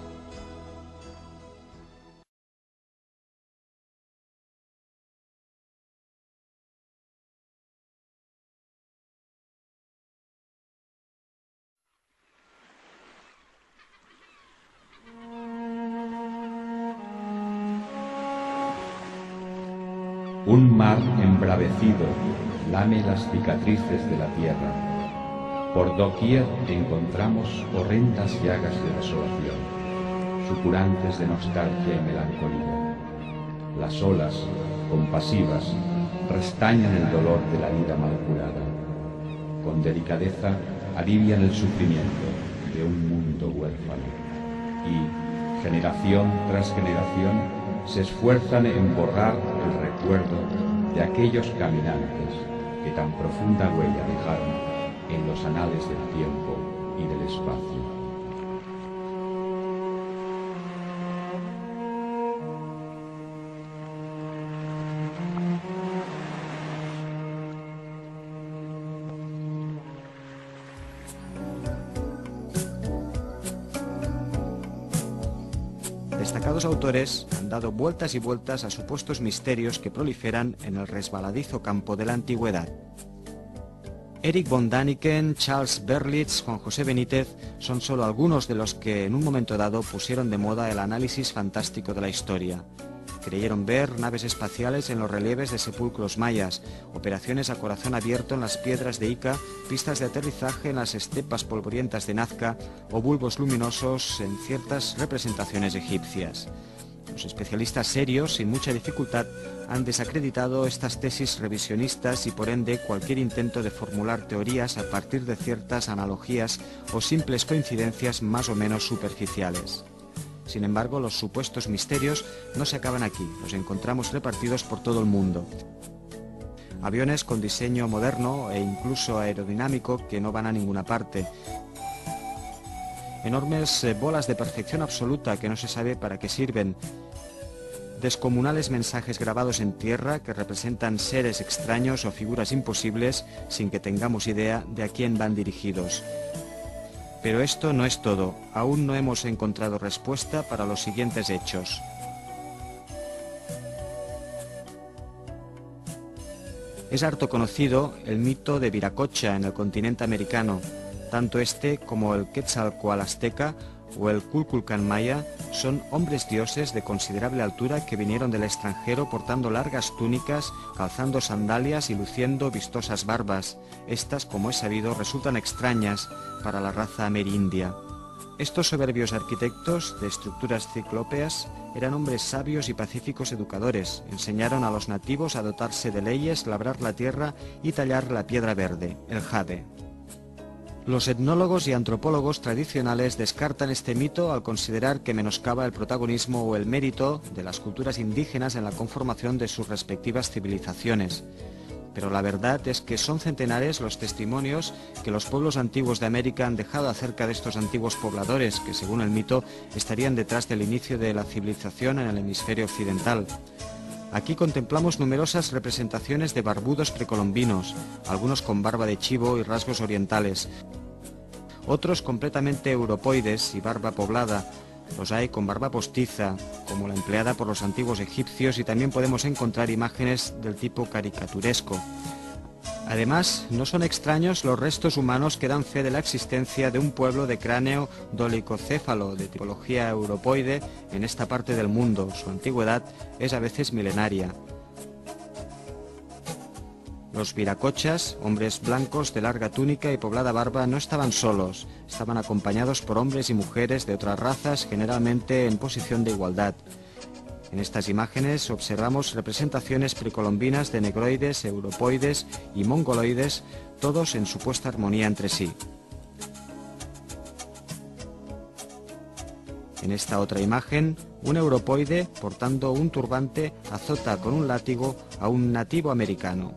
Un mar embravecido lame las cicatrices de la tierra. Por doquier encontramos horrendas llagas de desolación, supurantes de nostalgia y melancolía. Las olas, compasivas, restañan el dolor de la vida mal curada. Con delicadeza alivian el sufrimiento de un mundo huérfano. Y, generación tras generación, se esfuerzan en borrar el recuerdo de aquellos caminantes que tan profunda huella dejaron en los anales del tiempo y del espacio. Destacados autores han dado vueltas y vueltas a supuestos misterios que proliferan en el resbaladizo campo de la antigüedad. Erich von Däniken, Charles Berlitz, Juan José Benítez son solo algunos de los que en un momento dado pusieron de moda el análisis fantástico de la historia. Creyeron ver naves espaciales en los relieves de sepulcros mayas, operaciones a corazón abierto en las piedras de Ica, pistas de aterrizaje en las estepas polvorientas de Nazca o bulbos luminosos en ciertas representaciones egipcias. Los especialistas serios, sin mucha dificultad, han desacreditado estas tesis revisionistas y por ende cualquier intento de formular teorías a partir de ciertas analogías o simples coincidencias más o menos superficiales. Sin embargo, los supuestos misterios no se acaban aquí, los encontramos repartidos por todo el mundo. Aviones con diseño moderno e incluso aerodinámico que no van a ninguna parte. Enormes bolas de perfección absoluta que no se sabe para qué sirven. Descomunales mensajes grabados en tierra que representan seres extraños o figuras imposibles sin que tengamos idea de a quién van dirigidos. Pero esto no es todo, aún no hemos encontrado respuesta para los siguientes hechos. Es harto conocido el mito de Viracocha en el continente americano. Tanto este como el Quetzalcóatl azteca o el Kukulcán maya son hombres dioses de considerable altura que vinieron del extranjero portando largas túnicas, calzando sandalias y luciendo vistosas barbas. Estas, como es sabido, resultan extrañas para la raza amerindia. Estos soberbios arquitectos de estructuras ciclópeas eran hombres sabios y pacíficos educadores. Enseñaron a los nativos a dotarse de leyes, labrar la tierra y tallar la piedra verde, el jade. Los etnólogos y antropólogos tradicionales descartan este mito al considerar que menoscaba el protagonismo o el mérito de las culturas indígenas en la conformación de sus respectivas civilizaciones. Pero la verdad es que son centenares los testimonios que los pueblos antiguos de América han dejado acerca de estos antiguos pobladores que, según el mito, estarían detrás del inicio de la civilización en el hemisferio occidental. Aquí contemplamos numerosas representaciones de barbudos precolombinos, algunos con barba de chivo y rasgos orientales, otros completamente europoides y barba poblada. Los hay con barba postiza, como la empleada por los antiguos egipcios, y también podemos encontrar imágenes del tipo caricaturesco. Además, no son extraños los restos humanos que dan fe de la existencia de un pueblo de cráneo dolicocéfalo de tipología europoide en esta parte del mundo. Su antigüedad es a veces milenaria. Los viracochas, hombres blancos de larga túnica y poblada barba, no estaban solos, estaban acompañados por hombres y mujeres de otras razas, generalmente en posición de igualdad. En estas imágenes observamos representaciones precolombinas de negroides, europoides y mongoloides, todos en supuesta armonía entre sí. En esta otra imagen, un europoide, portando un turbante, azota con un látigo a un nativo americano.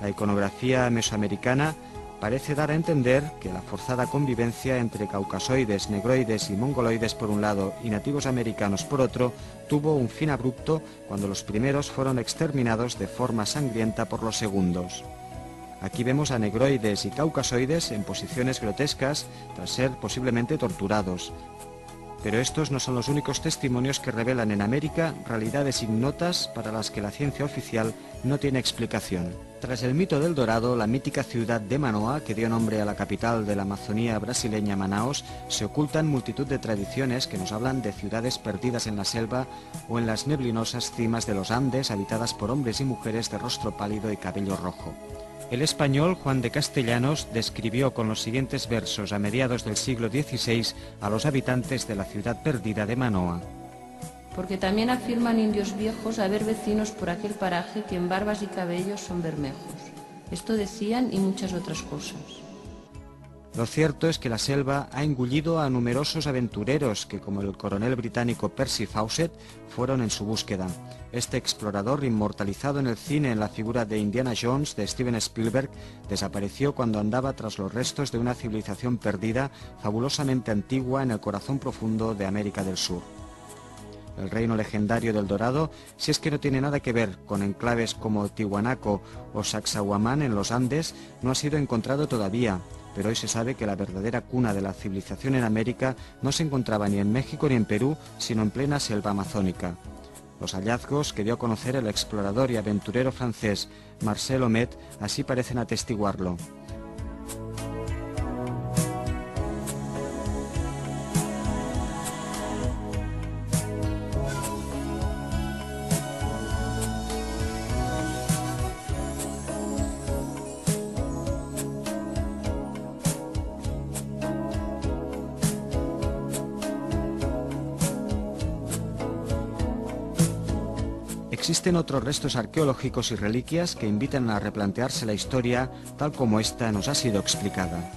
La iconografía mesoamericana parece dar a entender que la forzada convivencia entre caucasoides, negroides y mongoloides por un lado y nativos americanos por otro tuvo un fin abrupto cuando los primeros fueron exterminados de forma sangrienta por los segundos. Aquí vemos a negroides y caucasoides en posiciones grotescas tras ser posiblemente torturados. Pero estos no son los únicos testimonios que revelan en América realidades ignotas para las que la ciencia oficial no tiene explicación. Tras el mito del Dorado, la mítica ciudad de Manoa, que dio nombre a la capital de la Amazonía brasileña, Manaos, se ocultan multitud de tradiciones que nos hablan de ciudades perdidas en la selva o en las neblinosas cimas de los Andes, habitadas por hombres y mujeres de rostro pálido y cabello rojo. El español Juan de Castellanos describió con los siguientes versos a mediados del siglo XVI a los habitantes de la ciudad perdida de Manoa. Porque también afirman indios viejos haber vecinos por aquel paraje que en barbas y cabellos son bermejos. Esto decían y muchas otras cosas. Lo cierto es que la selva ha engullido a numerosos aventureros que, como el coronel británico Percy Fawcett, fueron en su búsqueda. Este explorador, inmortalizado en el cine en la figura de Indiana Jones de Steven Spielberg, desapareció cuando andaba tras los restos de una civilización perdida, fabulosamente antigua en el corazón profundo de América del Sur. El reino legendario del Dorado, si es que no tiene nada que ver con enclaves como Tiwanaku o Sacsayhuamán en los Andes, no ha sido encontrado todavía, pero hoy se sabe que la verdadera cuna de la civilización en América no se encontraba ni en México ni en Perú, sino en plena selva amazónica. Los hallazgos que dio a conocer el explorador y aventurero francés Marcel Ouimet así parecen atestiguarlo. Existen otros restos arqueológicos y reliquias que invitan a replantearse la historia tal como esta nos ha sido explicada.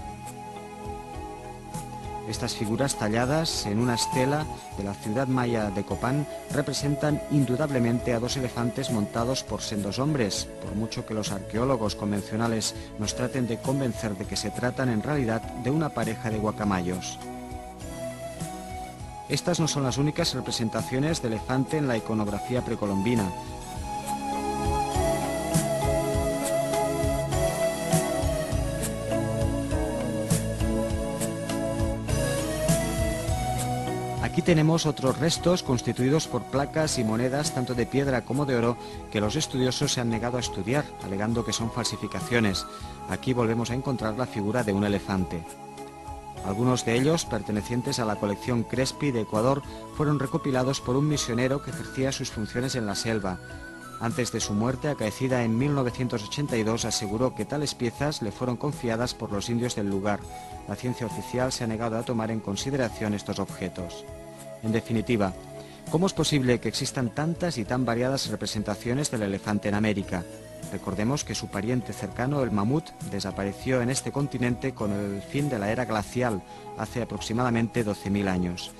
Estas figuras talladas en una estela de la ciudad maya de Copán representan indudablemente a dos elefantes montados por sendos hombres, por mucho que los arqueólogos convencionales nos traten de convencer de que se tratan en realidad de una pareja de guacamayos. Estas no son las únicas representaciones de elefante en la iconografía precolombina. Aquí tenemos otros restos constituidos por placas y monedas tanto de piedra como de oro que los estudiosos se han negado a estudiar, alegando que son falsificaciones. Aquí volvemos a encontrar la figura de un elefante. Algunos de ellos, pertenecientes a la colección Crespi de Ecuador, fueron recopilados por un misionero que ejercía sus funciones en la selva. Antes de su muerte, acaecida en 1982, aseguró que tales piezas le fueron confiadas por los indios del lugar. La ciencia oficial se ha negado a tomar en consideración estos objetos. En definitiva, ¿cómo es posible que existan tantas y tan variadas representaciones del elefante en América? Recordemos que su pariente cercano, el mamut, desapareció en este continente con el fin de la era glacial, hace aproximadamente 12.000 años.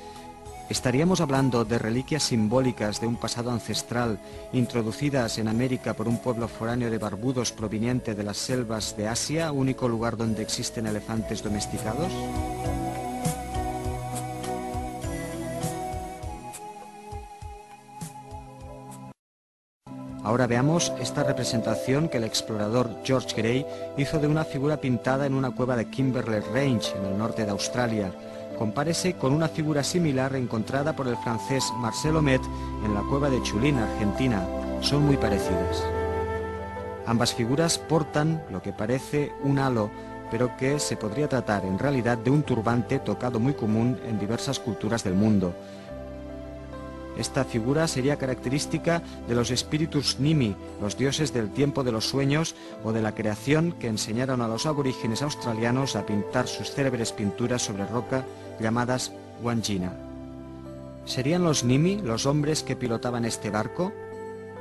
¿Estaríamos hablando de reliquias simbólicas de un pasado ancestral, introducidas en América por un pueblo foráneo de barbudos proveniente de las selvas de Asia, único lugar donde existen elefantes domesticados? Ahora veamos esta representación que el explorador George Gray hizo de una figura pintada en una cueva de Kimberley Range, en el norte de Australia. Compárese con una figura similar encontrada por el francés Marcel Ouimet en la cueva de Chulín, Argentina. Son muy parecidas. Ambas figuras portan lo que parece un halo, pero que se podría tratar en realidad de un turbante tocado muy común en diversas culturas del mundo. Esta figura sería característica de los espíritus Nimi, los dioses del tiempo de los sueños o de la creación que enseñaron a los aborígenes australianos a pintar sus célebres pinturas sobre roca llamadas Wandjina. ¿Serían los Nimi los hombres que pilotaban este barco?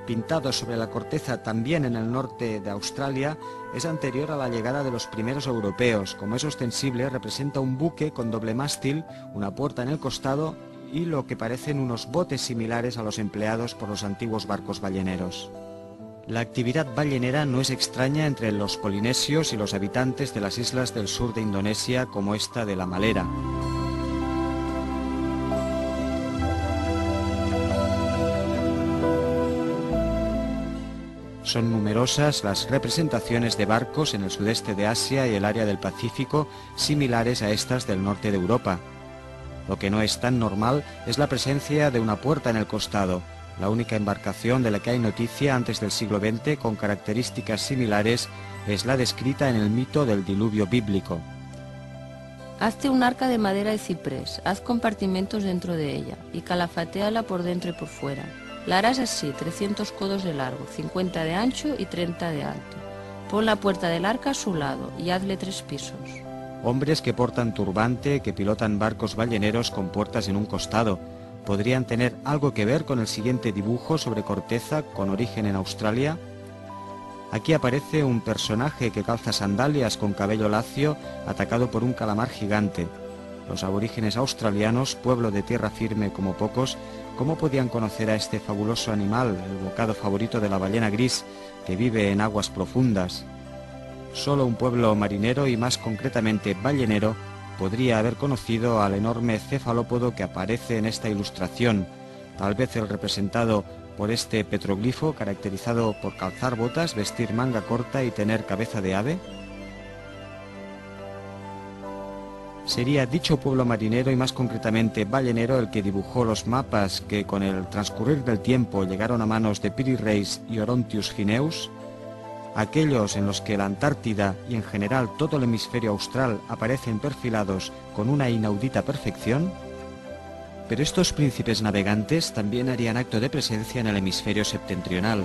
Pintado sobre la corteza también en el norte de Australia, es anterior a la llegada de los primeros europeos. Como es ostensible, representa un buque con doble mástil, una puerta en el costado y lo que parecen unos botes similares a los empleados por los antiguos barcos balleneros. La actividad ballenera no es extraña entre los polinesios y los habitantes de las islas del sur de Indonesia, como esta de La Malera. Son numerosas las representaciones de barcos en el sudeste de Asia y el área del Pacífico, similares a estas del norte de Europa. Lo que no es tan normal es la presencia de una puerta en el costado, la única embarcación de la que hay noticia antes del siglo XX con características similares es la descrita en el mito del diluvio bíblico. Hazte un arca de madera de ciprés, haz compartimentos dentro de ella y calafatéala por dentro y por fuera. La harás así, 300 codos de largo, 50 de ancho y 30 de alto. Pon la puerta del arca a su lado y hazle 3 pisos. Hombres que portan turbante, que pilotan barcos balleneros con puertas en un costado, ¿podrían tener algo que ver con el siguiente dibujo sobre corteza con origen en Australia? Aquí aparece un personaje que calza sandalias con cabello lacio, atacado por un calamar gigante. Los aborígenes australianos, pueblo de tierra firme como pocos, ¿cómo podían conocer a este fabuloso animal, el bocado favorito de la ballena gris, que vive en aguas profundas? Solo un pueblo marinero y más concretamente ballenero podría haber conocido al enorme cefalópodo que aparece en esta ilustración, tal vez el representado por este petroglifo caracterizado por calzar botas, vestir manga corta y tener cabeza de ave. Sería dicho pueblo marinero y más concretamente ballenero el que dibujó los mapas que con el transcurrir del tiempo llegaron a manos de Piri Reis y Orontius Finneus, aquellos en los que la Antártida y en general todo el hemisferio austral aparecen perfilados con una inaudita perfección. Pero estos príncipes navegantes también harían acto de presencia en el hemisferio septentrional.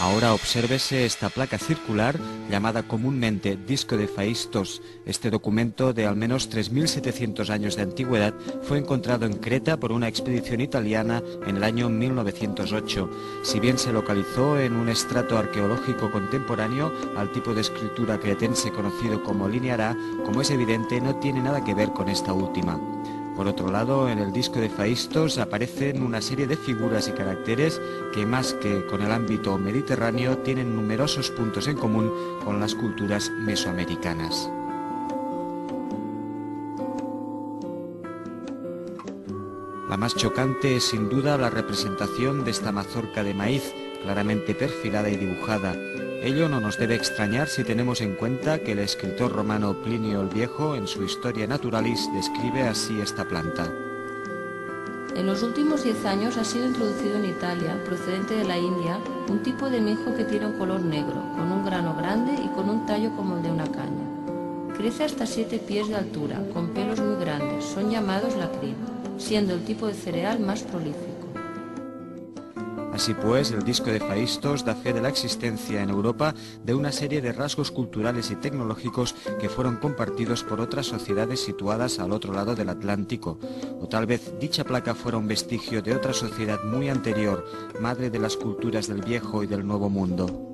Ahora obsérvese esta placa circular llamada comúnmente Disco de Phaistos. Este documento de al menos 3.700 años de antigüedad fue encontrado en Creta por una expedición italiana en el año 1908. Si bien se localizó en un estrato arqueológico contemporáneo al tipo de escritura cretense conocido como lineará, como es evidente no tiene nada que ver con esta última. Por otro lado, en el disco de Phaistos aparecen una serie de figuras y caracteres que, más que con el ámbito mediterráneo, tienen numerosos puntos en común con las culturas mesoamericanas. La más chocante es sin duda la representación de esta mazorca de maíz, claramente perfilada y dibujada. Ello no nos debe extrañar si tenemos en cuenta que el escritor romano Plinio el Viejo, en su Historia Naturalis, describe así esta planta. En los últimos 10 años ha sido introducido en Italia, procedente de la India, un tipo de mijo que tiene un color negro, con un grano grande y con un tallo como el de una caña. Crece hasta 7 pies de altura, con pelos muy grandes, son llamados lacrín, siendo el tipo de cereal más prolífico. Así pues, el disco de Phaistos da fe de la existencia en Europa de una serie de rasgos culturales y tecnológicos que fueron compartidos por otras sociedades situadas al otro lado del Atlántico. O tal vez dicha placa fuera un vestigio de otra sociedad muy anterior, madre de las culturas del Viejo y del Nuevo Mundo.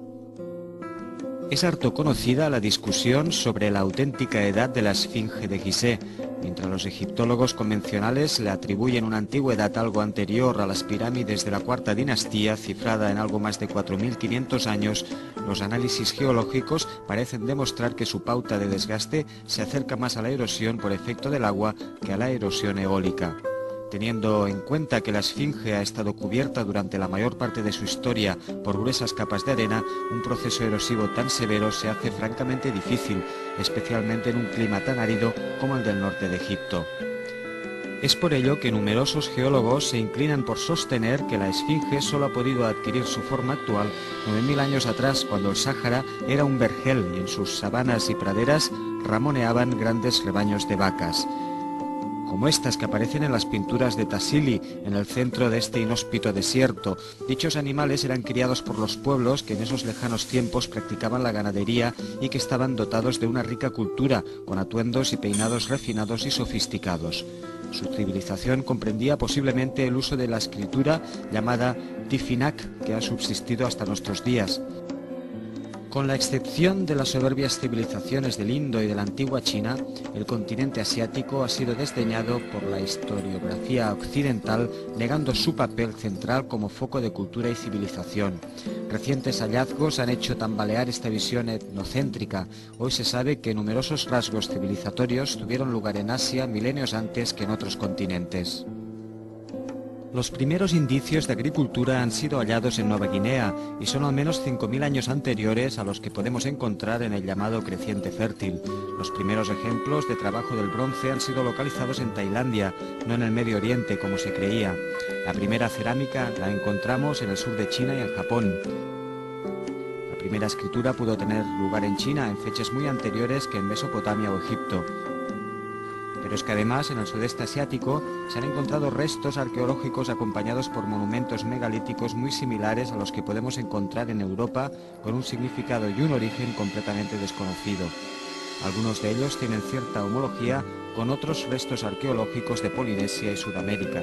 Es harto conocida la discusión sobre la auténtica edad de la Esfinge de Gizeh. Mientras los egiptólogos convencionales le atribuyen una antigüedad algo anterior a las pirámides de la Cuarta Dinastía, cifrada en algo más de 4.500 años, los análisis geológicos parecen demostrar que su pauta de desgaste se acerca más a la erosión por efecto del agua que a la erosión eólica. Teniendo en cuenta que la Esfinge ha estado cubierta durante la mayor parte de su historia por gruesas capas de arena, un proceso erosivo tan severo se hace francamente difícil, especialmente en un clima tan árido como el del norte de Egipto. Es por ello que numerosos geólogos se inclinan por sostener que la Esfinge solo ha podido adquirir su forma actual 9.000 años atrás, cuando el Sáhara era un vergel y en sus sabanas y praderas ramoneaban grandes rebaños de vacas, como estas que aparecen en las pinturas de Tassili, en el centro de este inhóspito desierto. Dichos animales eran criados por los pueblos que en esos lejanos tiempos practicaban la ganadería y que estaban dotados de una rica cultura, con atuendos y peinados refinados y sofisticados. Su civilización comprendía posiblemente el uso de la escritura llamada Tifinagh, que ha subsistido hasta nuestros días. Con la excepción de las soberbias civilizaciones del Indo y de la antigua China, el continente asiático ha sido desdeñado por la historiografía occidental, negando su papel central como foco de cultura y civilización. Recientes hallazgos han hecho tambalear esta visión etnocéntrica. Hoy se sabe que numerosos rasgos civilizatorios tuvieron lugar en Asia milenios antes que en otros continentes. Los primeros indicios de agricultura han sido hallados en Nueva Guinea y son al menos 5.000 años anteriores a los que podemos encontrar en el llamado Creciente Fértil. Los primeros ejemplos de trabajo del bronce han sido localizados en Tailandia, no en el Medio Oriente como se creía. La primera cerámica la encontramos en el sur de China y en Japón. La primera escritura pudo tener lugar en China en fechas muy anteriores que en Mesopotamia o Egipto. Pero es que además en el sudeste asiático se han encontrado restos arqueológicos acompañados por monumentos megalíticos muy similares a los que podemos encontrar en Europa, con un significado y un origen completamente desconocido. Algunos de ellos tienen cierta homología con otros restos arqueológicos de Polinesia y Sudamérica.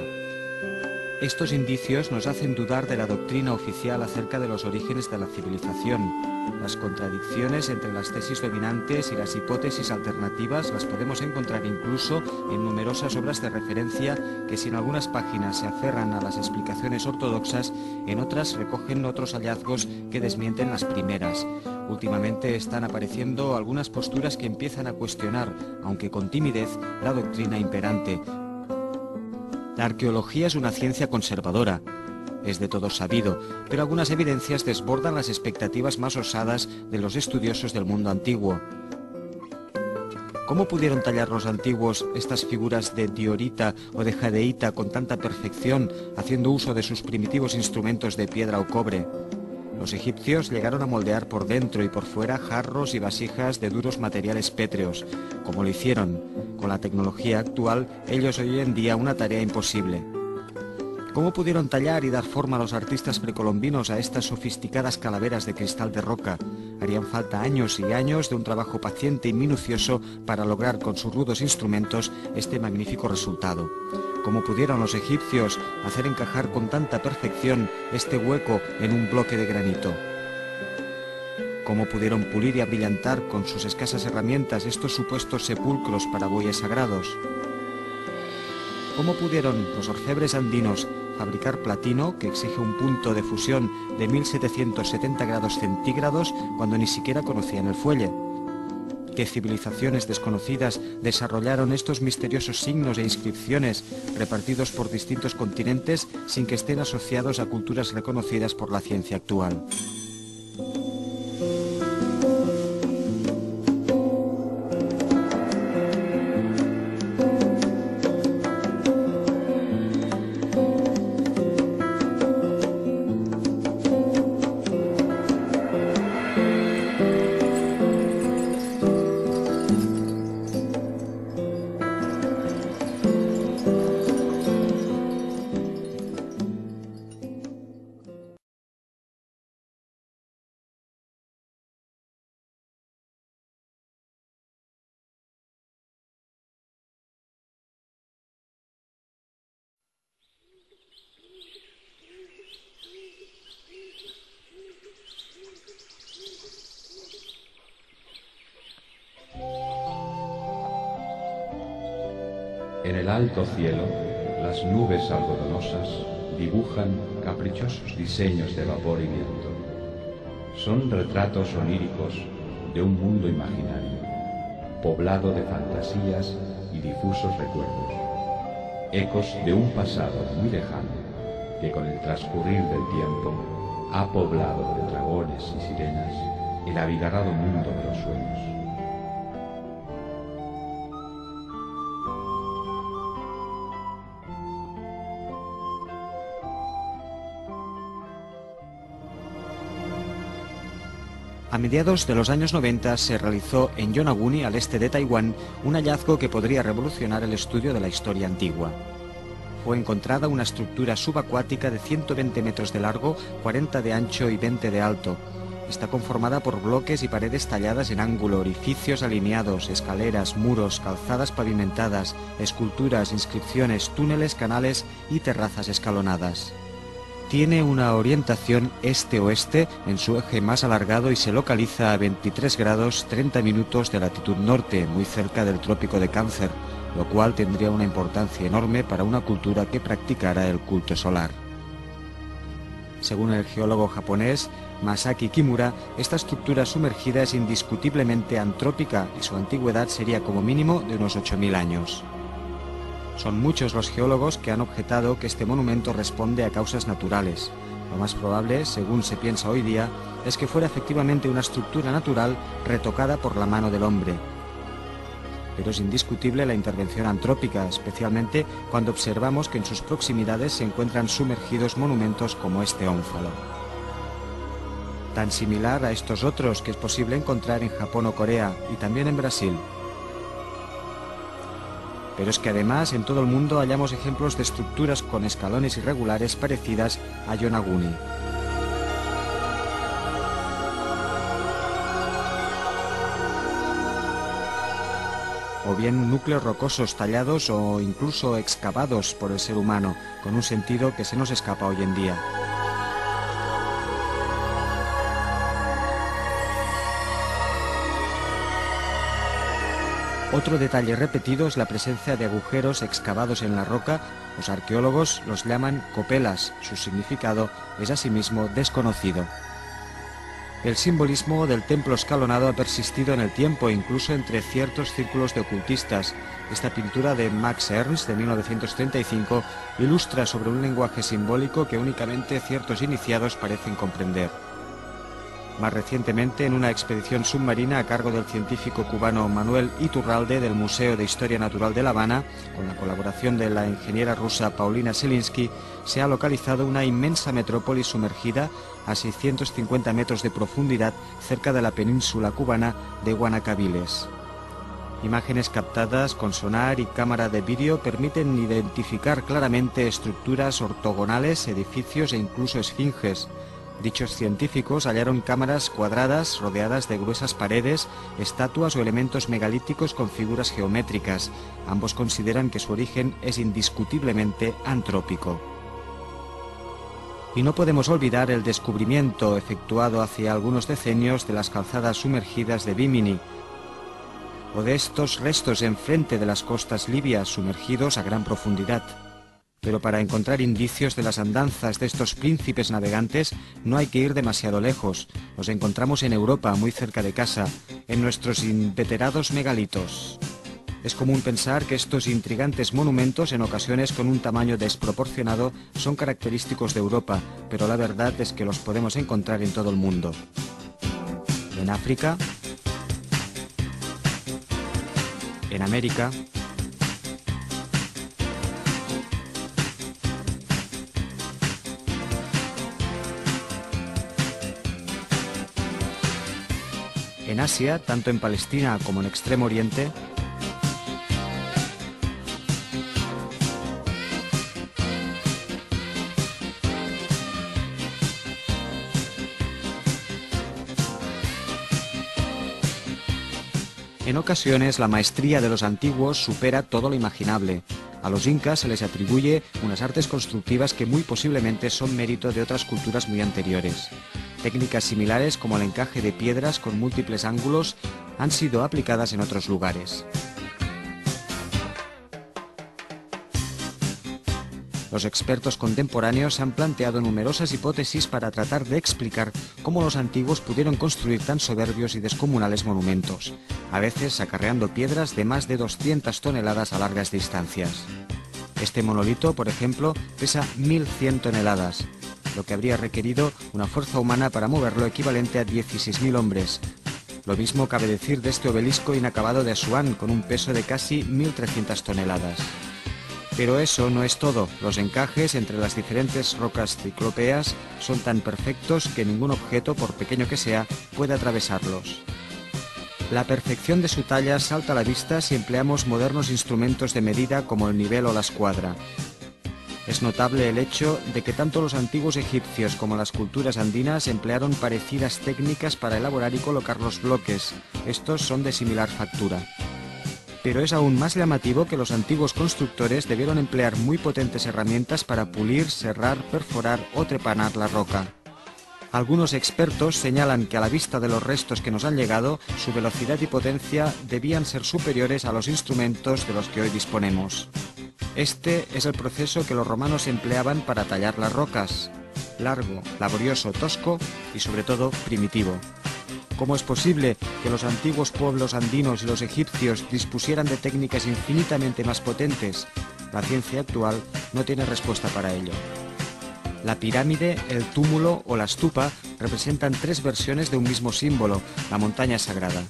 Estos indicios nos hacen dudar de la doctrina oficial acerca de los orígenes de la civilización. Las contradicciones entre las tesis dominantes y las hipótesis alternativas las podemos encontrar incluso en numerosas obras de referencia que, si en algunas páginas se aferran a las explicaciones ortodoxas, en otras recogen otros hallazgos que desmienten las primeras. Últimamente están apareciendo algunas posturas que empiezan a cuestionar, aunque con timidez, la doctrina imperante. La arqueología es una ciencia conservadora, es de todos sabido, pero algunas evidencias desbordan las expectativas más osadas de los estudiosos del mundo antiguo. ¿Cómo pudieron tallar los antiguos estas figuras de diorita o de jadeíta con tanta perfección, haciendo uso de sus primitivos instrumentos de piedra o cobre? Los egipcios llegaron a moldear por dentro y por fuera jarros y vasijas de duros materiales pétreos. Como lo hicieron con la tecnología actual, ellos hoy en día una tarea imposible. ¿Cómo pudieron tallar y dar forma a los artistas precolombinos a estas sofisticadas calaveras de cristal de roca? Harían falta años y años de un trabajo paciente y minucioso para lograr con sus rudos instrumentos este magnífico resultado. ¿Cómo pudieron los egipcios hacer encajar con tanta perfección este hueco en un bloque de granito? ¿Cómo pudieron pulir y abrillantar con sus escasas herramientas estos supuestos sepulcros para bueyes sagrados? ¿Cómo pudieron los orfebres andinos fabricar platino, que exige un punto de fusión de 1770 grados centígrados, cuando ni siquiera conocían el fuelle? ¿Qué civilizaciones desconocidas desarrollaron estos misteriosos signos e inscripciones repartidos por distintos continentes sin que estén asociados a culturas reconocidas por la ciencia actual? En el alto cielo, las nubes algodonosas dibujan caprichosos diseños de vapor y viento. Son retratos oníricos de un mundo imaginario, poblado de fantasías y difusos recuerdos, ecos de un pasado muy lejano que con el transcurrir del tiempo ha poblado de dragones y sirenas el abigarrado mundo de los sueños. A mediados de los años 90 se realizó en Yonaguni, al este de Taiwán, un hallazgo que podría revolucionar el estudio de la historia antigua. Fue encontrada una estructura subacuática de 120 metros de largo, 40 de ancho y 20 de alto. Está conformada por bloques y paredes talladas en ángulo, orificios alineados, escaleras, muros, calzadas pavimentadas, esculturas, inscripciones, túneles, canales y terrazas escalonadas. Tiene una orientación este-oeste en su eje más alargado y se localiza a 23 grados 30 minutos de latitud norte, muy cerca del trópico de Cáncer, lo cual tendría una importancia enorme para una cultura que practicara el culto solar. Según el geólogo japonés Masaki Kimura, esta estructura sumergida es indiscutiblemente antrópica y su antigüedad sería como mínimo de unos 8.000 años. Son muchos los geólogos que han objetado que este monumento responde a causas naturales. Lo más probable, según se piensa hoy día, es que fuera efectivamente una estructura natural retocada por la mano del hombre. Pero es indiscutible la intervención antrópica, especialmente cuando observamos que en sus proximidades se encuentran sumergidos monumentos como este ónfalo. Tan similar a estos otros que es posible encontrar en Japón o Corea y también en Brasil. Pero es que además en todo el mundo hallamos ejemplos de estructuras con escalones irregulares parecidas a Yonaguni. O bien núcleos rocosos tallados o incluso excavados por el ser humano, con un sentido que se nos escapa hoy en día. Otro detalle repetido es la presencia de agujeros excavados en la roca. Los arqueólogos los llaman copelas. Su significado es asimismo desconocido. El simbolismo del templo escalonado ha persistido en el tiempo, incluso entre ciertos círculos de ocultistas. Esta pintura de Max Ernst de 1935 ilustra sobre un lenguaje simbólico que únicamente ciertos iniciados parecen comprender. Más recientemente, en una expedición submarina a cargo del científico cubano Manuel Iturralde del Museo de Historia Natural de La Habana, con la colaboración de la ingeniera rusa Paulina Selinsky, se ha localizado una inmensa metrópoli sumergida a 650 metros de profundidad cerca de la península cubana de Guanacaviles. Imágenes captadas con sonar y cámara de vídeo permiten identificar claramente estructuras ortogonales, edificios e incluso esfinges. Dichos científicos hallaron cámaras cuadradas rodeadas de gruesas paredes, estatuas o elementos megalíticos con figuras geométricas. Ambos consideran que su origen es indiscutiblemente antrópico. Y no podemos olvidar el descubrimiento efectuado hace algunos decenios de las calzadas sumergidas de Bimini, o de estos restos enfrente de las costas libias sumergidos a gran profundidad. Pero para encontrar indicios de las andanzas de estos príncipes navegantes no hay que ir demasiado lejos. Los encontramos en Europa, muy cerca de casa, en nuestros inveterados megalitos. Es común pensar que estos intrigantes monumentos, en ocasiones con un tamaño desproporcionado, son característicos de Europa, pero la verdad es que los podemos encontrar en todo el mundo. En África, en América, en Asia, tanto en Palestina como en Extremo Oriente, en ocasiones la maestría de los antiguos supera todo lo imaginable. A los incas se les atribuye unas artes constructivas que muy posiblemente son mérito de otras culturas muy anteriores. Técnicas similares como el encaje de piedras con múltiples ángulos han sido aplicadas en otros lugares. Los expertos contemporáneos han planteado numerosas hipótesis para tratar de explicar cómo los antiguos pudieron construir tan soberbios y descomunales monumentos, a veces acarreando piedras de más de 200 toneladas a largas distancias. Este monolito, por ejemplo, pesa 1.100 toneladas, lo que habría requerido una fuerza humana para moverlo equivalente a 16.000 hombres. Lo mismo cabe decir de este obelisco inacabado de Asuán, con un peso de casi 1.300 toneladas. Pero eso no es todo. Los encajes entre las diferentes rocas ciclópeas son tan perfectos que ningún objeto, por pequeño que sea, puede atravesarlos. La perfección de su talla salta a la vista si empleamos modernos instrumentos de medida como el nivel o la escuadra. Es notable el hecho de que tanto los antiguos egipcios como las culturas andinas emplearon parecidas técnicas para elaborar y colocar los bloques. Estos son de similar factura. Pero es aún más llamativo que los antiguos constructores debieron emplear muy potentes herramientas para pulir, serrar, perforar o trepanar la roca. Algunos expertos señalan que a la vista de los restos que nos han llegado, su velocidad y potencia debían ser superiores a los instrumentos de los que hoy disponemos. Este es el proceso que los romanos empleaban para tallar las rocas: largo, laborioso, tosco y sobre todo primitivo. ¿Cómo es posible que los antiguos pueblos andinos y los egipcios dispusieran de técnicas infinitamente más potentes? La ciencia actual no tiene respuesta para ello. La pirámide, el túmulo o la stupa representan tres versiones de un mismo símbolo, la montaña sagrada.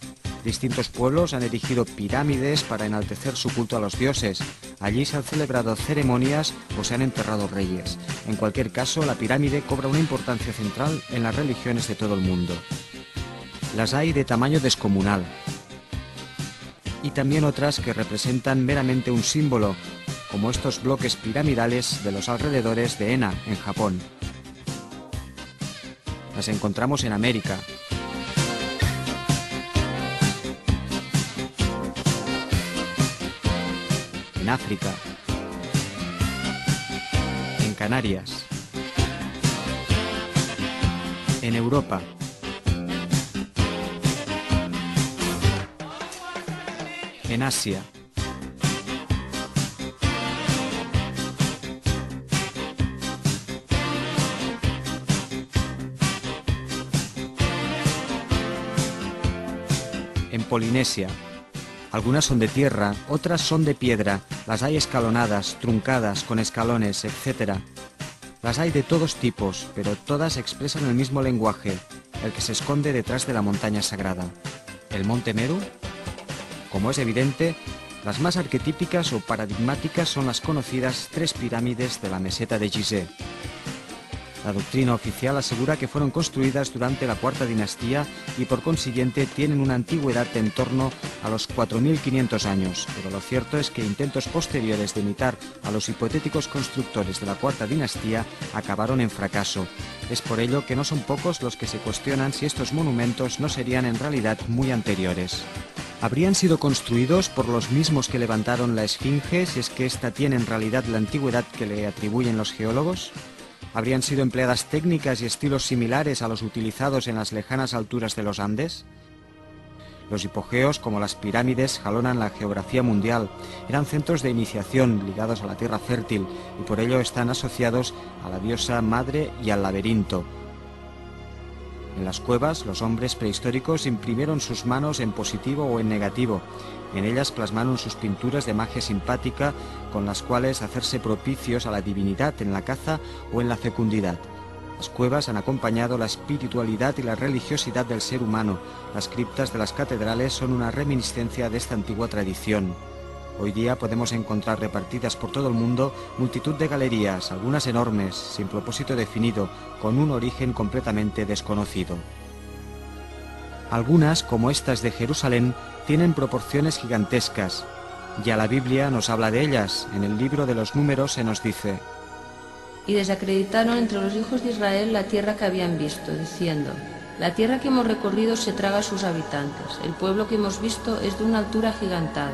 Distintos pueblos han erigido pirámides para enaltecer su culto a los dioses. Allí se han celebrado ceremonias o se han enterrado reyes. En cualquier caso, la pirámide cobra una importancia central en las religiones de todo el mundo. Las hay de tamaño descomunal y también otras que representan meramente un símbolo, como estos bloques piramidales de los alrededores de Ena, en Japón. Las encontramos en América, en África, en Canarias, en Europa, en Asia, en Polinesia. Algunas son de tierra, otras son de piedra, las hay escalonadas, truncadas, con escalones, etc. Las hay de todos tipos, pero todas expresan el mismo lenguaje, el que se esconde detrás de la montaña sagrada. ¿El monte Meru? Como es evidente, las más arquetípicas o paradigmáticas son las conocidas tres pirámides de la meseta de Gizeh. La doctrina oficial asegura que fueron construidas durante la cuarta dinastía y por consiguiente tienen una antigüedad en torno a los 4.500 años, pero lo cierto es que intentos posteriores de imitar a los hipotéticos constructores de la cuarta dinastía acabaron en fracaso. Es por ello que no son pocos los que se cuestionan si estos monumentos no serían en realidad muy anteriores. ¿Habrían sido construidos por los mismos que levantaron la Esfinge, si es que ésta tiene en realidad la antigüedad que le atribuyen los geólogos? ¿Habrían sido empleadas técnicas y estilos similares a los utilizados en las lejanas alturas de los Andes? Los hipogeos, como las pirámides, jalonan la geografía mundial. Eran centros de iniciación ligados a la tierra fértil y por ello están asociados a la diosa madre y al laberinto. En las cuevas, los hombres prehistóricos imprimieron sus manos en positivo o en negativo. En ellas plasmaron sus pinturas de magia simpática con las cuales hacerse propicios a la divinidad en la caza o en la fecundidad. Las cuevas han acompañado la espiritualidad y la religiosidad del ser humano. Las criptas de las catedrales son una reminiscencia de esta antigua tradición. Hoy día podemos encontrar repartidas por todo el mundo multitud de galerías, algunas enormes, sin propósito definido, con un origen completamente desconocido. Algunas, como estas de Jerusalén, tienen proporciones gigantescas. Ya la Biblia nos habla de ellas. En el libro de los Números se nos dice: Y desacreditaron entre los hijos de Israel la tierra que habían visto, diciendo: La tierra que hemos recorrido se traga a sus habitantes, el pueblo que hemos visto es de una altura agigantada.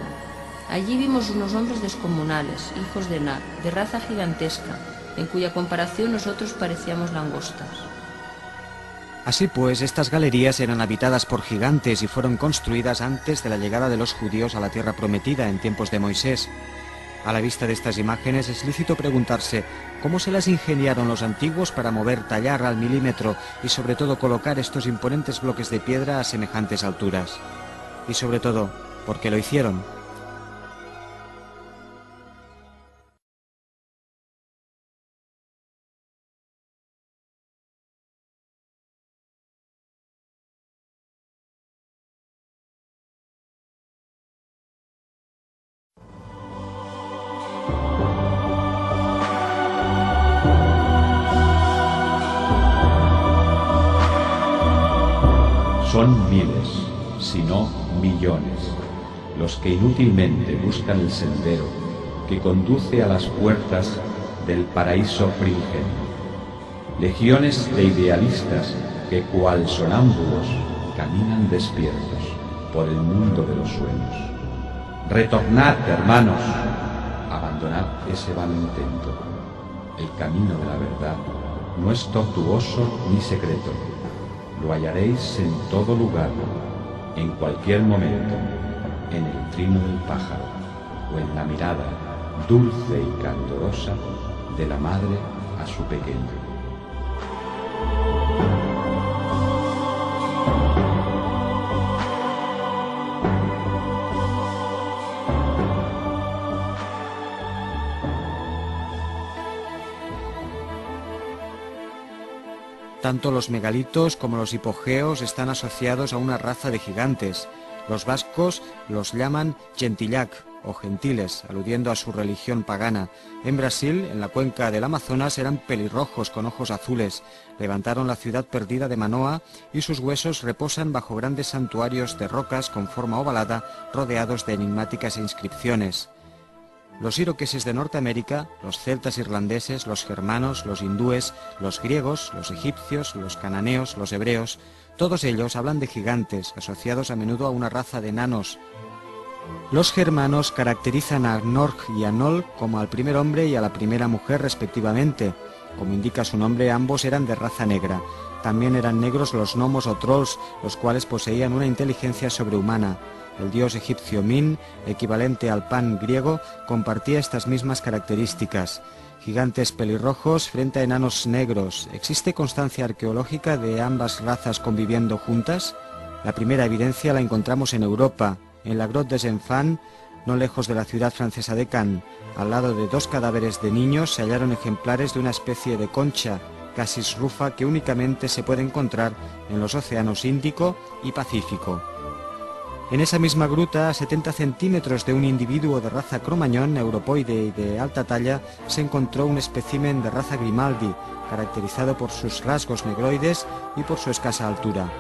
Allí vimos unos hombres descomunales, hijos de Nar, de raza gigantesca, en cuya comparación nosotros parecíamos langostas. Así pues, estas galerías eran habitadas por gigantes y fueron construidas antes de la llegada de los judíos a la tierra prometida en tiempos de Moisés. A la vista de estas imágenes es lícito preguntarse cómo se las ingeniaron los antiguos para mover, tallar al milímetro y sobre todo colocar estos imponentes bloques de piedra a semejantes alturas. Y sobre todo, ¿por qué lo hicieron? Son miles, si no millones, los que inútilmente buscan el sendero que conduce a las puertas del paraíso primigenio. Legiones de idealistas que, cual sonámbulos, caminan despiertos por el mundo de los sueños. Retornad, hermanos, abandonad ese vano intento. El camino de la verdad no es tortuoso ni secreto. Lo hallaréis en todo lugar, en cualquier momento, en el trino del pájaro o en la mirada dulce y candorosa de la madre a su pequeño. Tanto los megalitos como los hipogeos están asociados a una raza de gigantes. Los vascos los llaman gentillac o gentiles, aludiendo a su religión pagana. En Brasil, en la cuenca del Amazonas, eran pelirrojos con ojos azules. Levantaron la ciudad perdida de Manoa y sus huesos reposan bajo grandes santuarios de rocas con forma ovalada, rodeados de enigmáticas inscripciones. Los iroqueses de Norteamérica, los celtas irlandeses, los germanos, los hindúes, los griegos, los egipcios, los cananeos, los hebreos, todos ellos hablan de gigantes, asociados a menudo a una raza de enanos. Los germanos caracterizan a Gnorg y a Nol como al primer hombre y a la primera mujer respectivamente. Como indica su nombre, ambos eran de raza negra. También eran negros los gnomos o trolls, los cuales poseían una inteligencia sobrehumana. El dios egipcio Min, equivalente al Pan griego, compartía estas mismas características. Gigantes pelirrojos frente a enanos negros. ¿Existe constancia arqueológica de ambas razas conviviendo juntas? La primera evidencia la encontramos en Europa, en la Grotte des Enfants, no lejos de la ciudad francesa de Cannes. Al lado de dos cadáveres de niños se hallaron ejemplares de una especie de concha, Cassis rufa, que únicamente se puede encontrar en los océanos Índico y Pacífico. En esa misma gruta, a 70 centímetros de un individuo de raza cromañón, europoide y de alta talla, se encontró un espécimen de raza Grimaldi, caracterizado por sus rasgos negroides y por su escasa altura.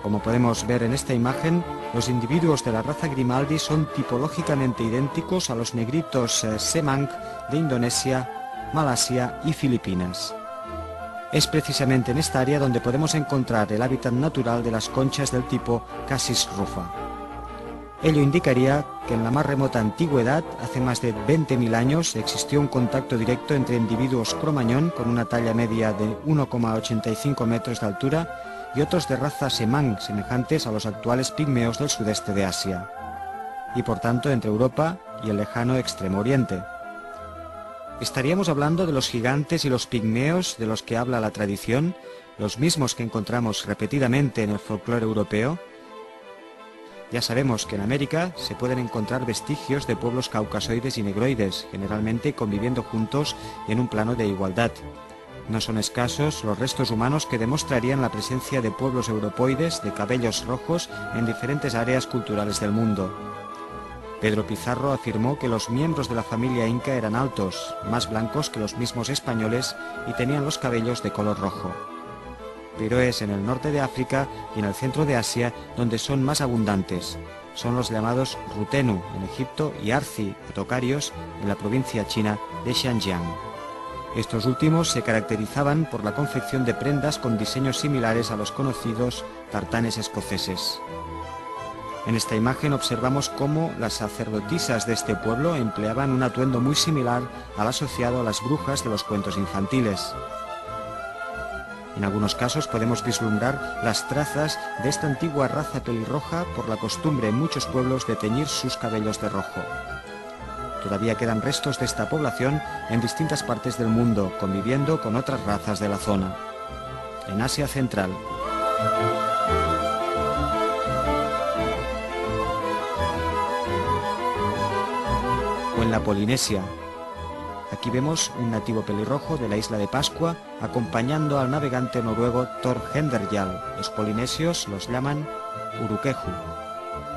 Como podemos ver en esta imagen, los individuos de la raza Grimaldi son tipológicamente idénticos a los negritos Semang de Indonesia, Malasia y Filipinas. Es precisamente en esta área donde podemos encontrar el hábitat natural de las conchas del tipo Cassis rufa. Ello indicaría que en la más remota antigüedad, hace más de 20.000 años, existió un contacto directo entre individuos cromañón con una talla media de 1,85 metros de altura y otros de raza Semang, semejantes a los actuales pigmeos del sudeste de Asia, y por tanto entre Europa y el lejano Extremo Oriente. ¿Estaríamos hablando de los gigantes y los pigmeos de los que habla la tradición, los mismos que encontramos repetidamente en el folclore europeo? Ya sabemos que en América se pueden encontrar vestigios de pueblos caucasoides y negroides, generalmente conviviendo juntos en un plano de igualdad. No son escasos los restos humanos que demostrarían la presencia de pueblos europoides de cabellos rojos en diferentes áreas culturales del mundo. Pedro Pizarro afirmó que los miembros de la familia inca eran altos, más blancos que los mismos españoles y tenían los cabellos de color rojo. Pero es en el norte de África y en el centro de Asia donde son más abundantes. Son los llamados Rutenu en Egipto y Arzi o tocarios en la provincia china de Xinjiang. Estos últimos se caracterizaban por la confección de prendas con diseños similares a los conocidos tartanes escoceses. En esta imagen observamos cómo las sacerdotisas de este pueblo empleaban un atuendo muy similar al asociado a las brujas de los cuentos infantiles. En algunos casos podemos vislumbrar las trazas de esta antigua raza pelirroja por la costumbre en muchos pueblos de teñir sus cabellos de rojo. Todavía quedan restos de esta población en distintas partes del mundo, conviviendo con otras razas de la zona. En Asia Central. O en la Polinesia. Aquí vemos un nativo pelirrojo de la isla de Pascua acompañando al navegante noruego Thor Heyerdahl. Los polinesios los llaman Urukeju.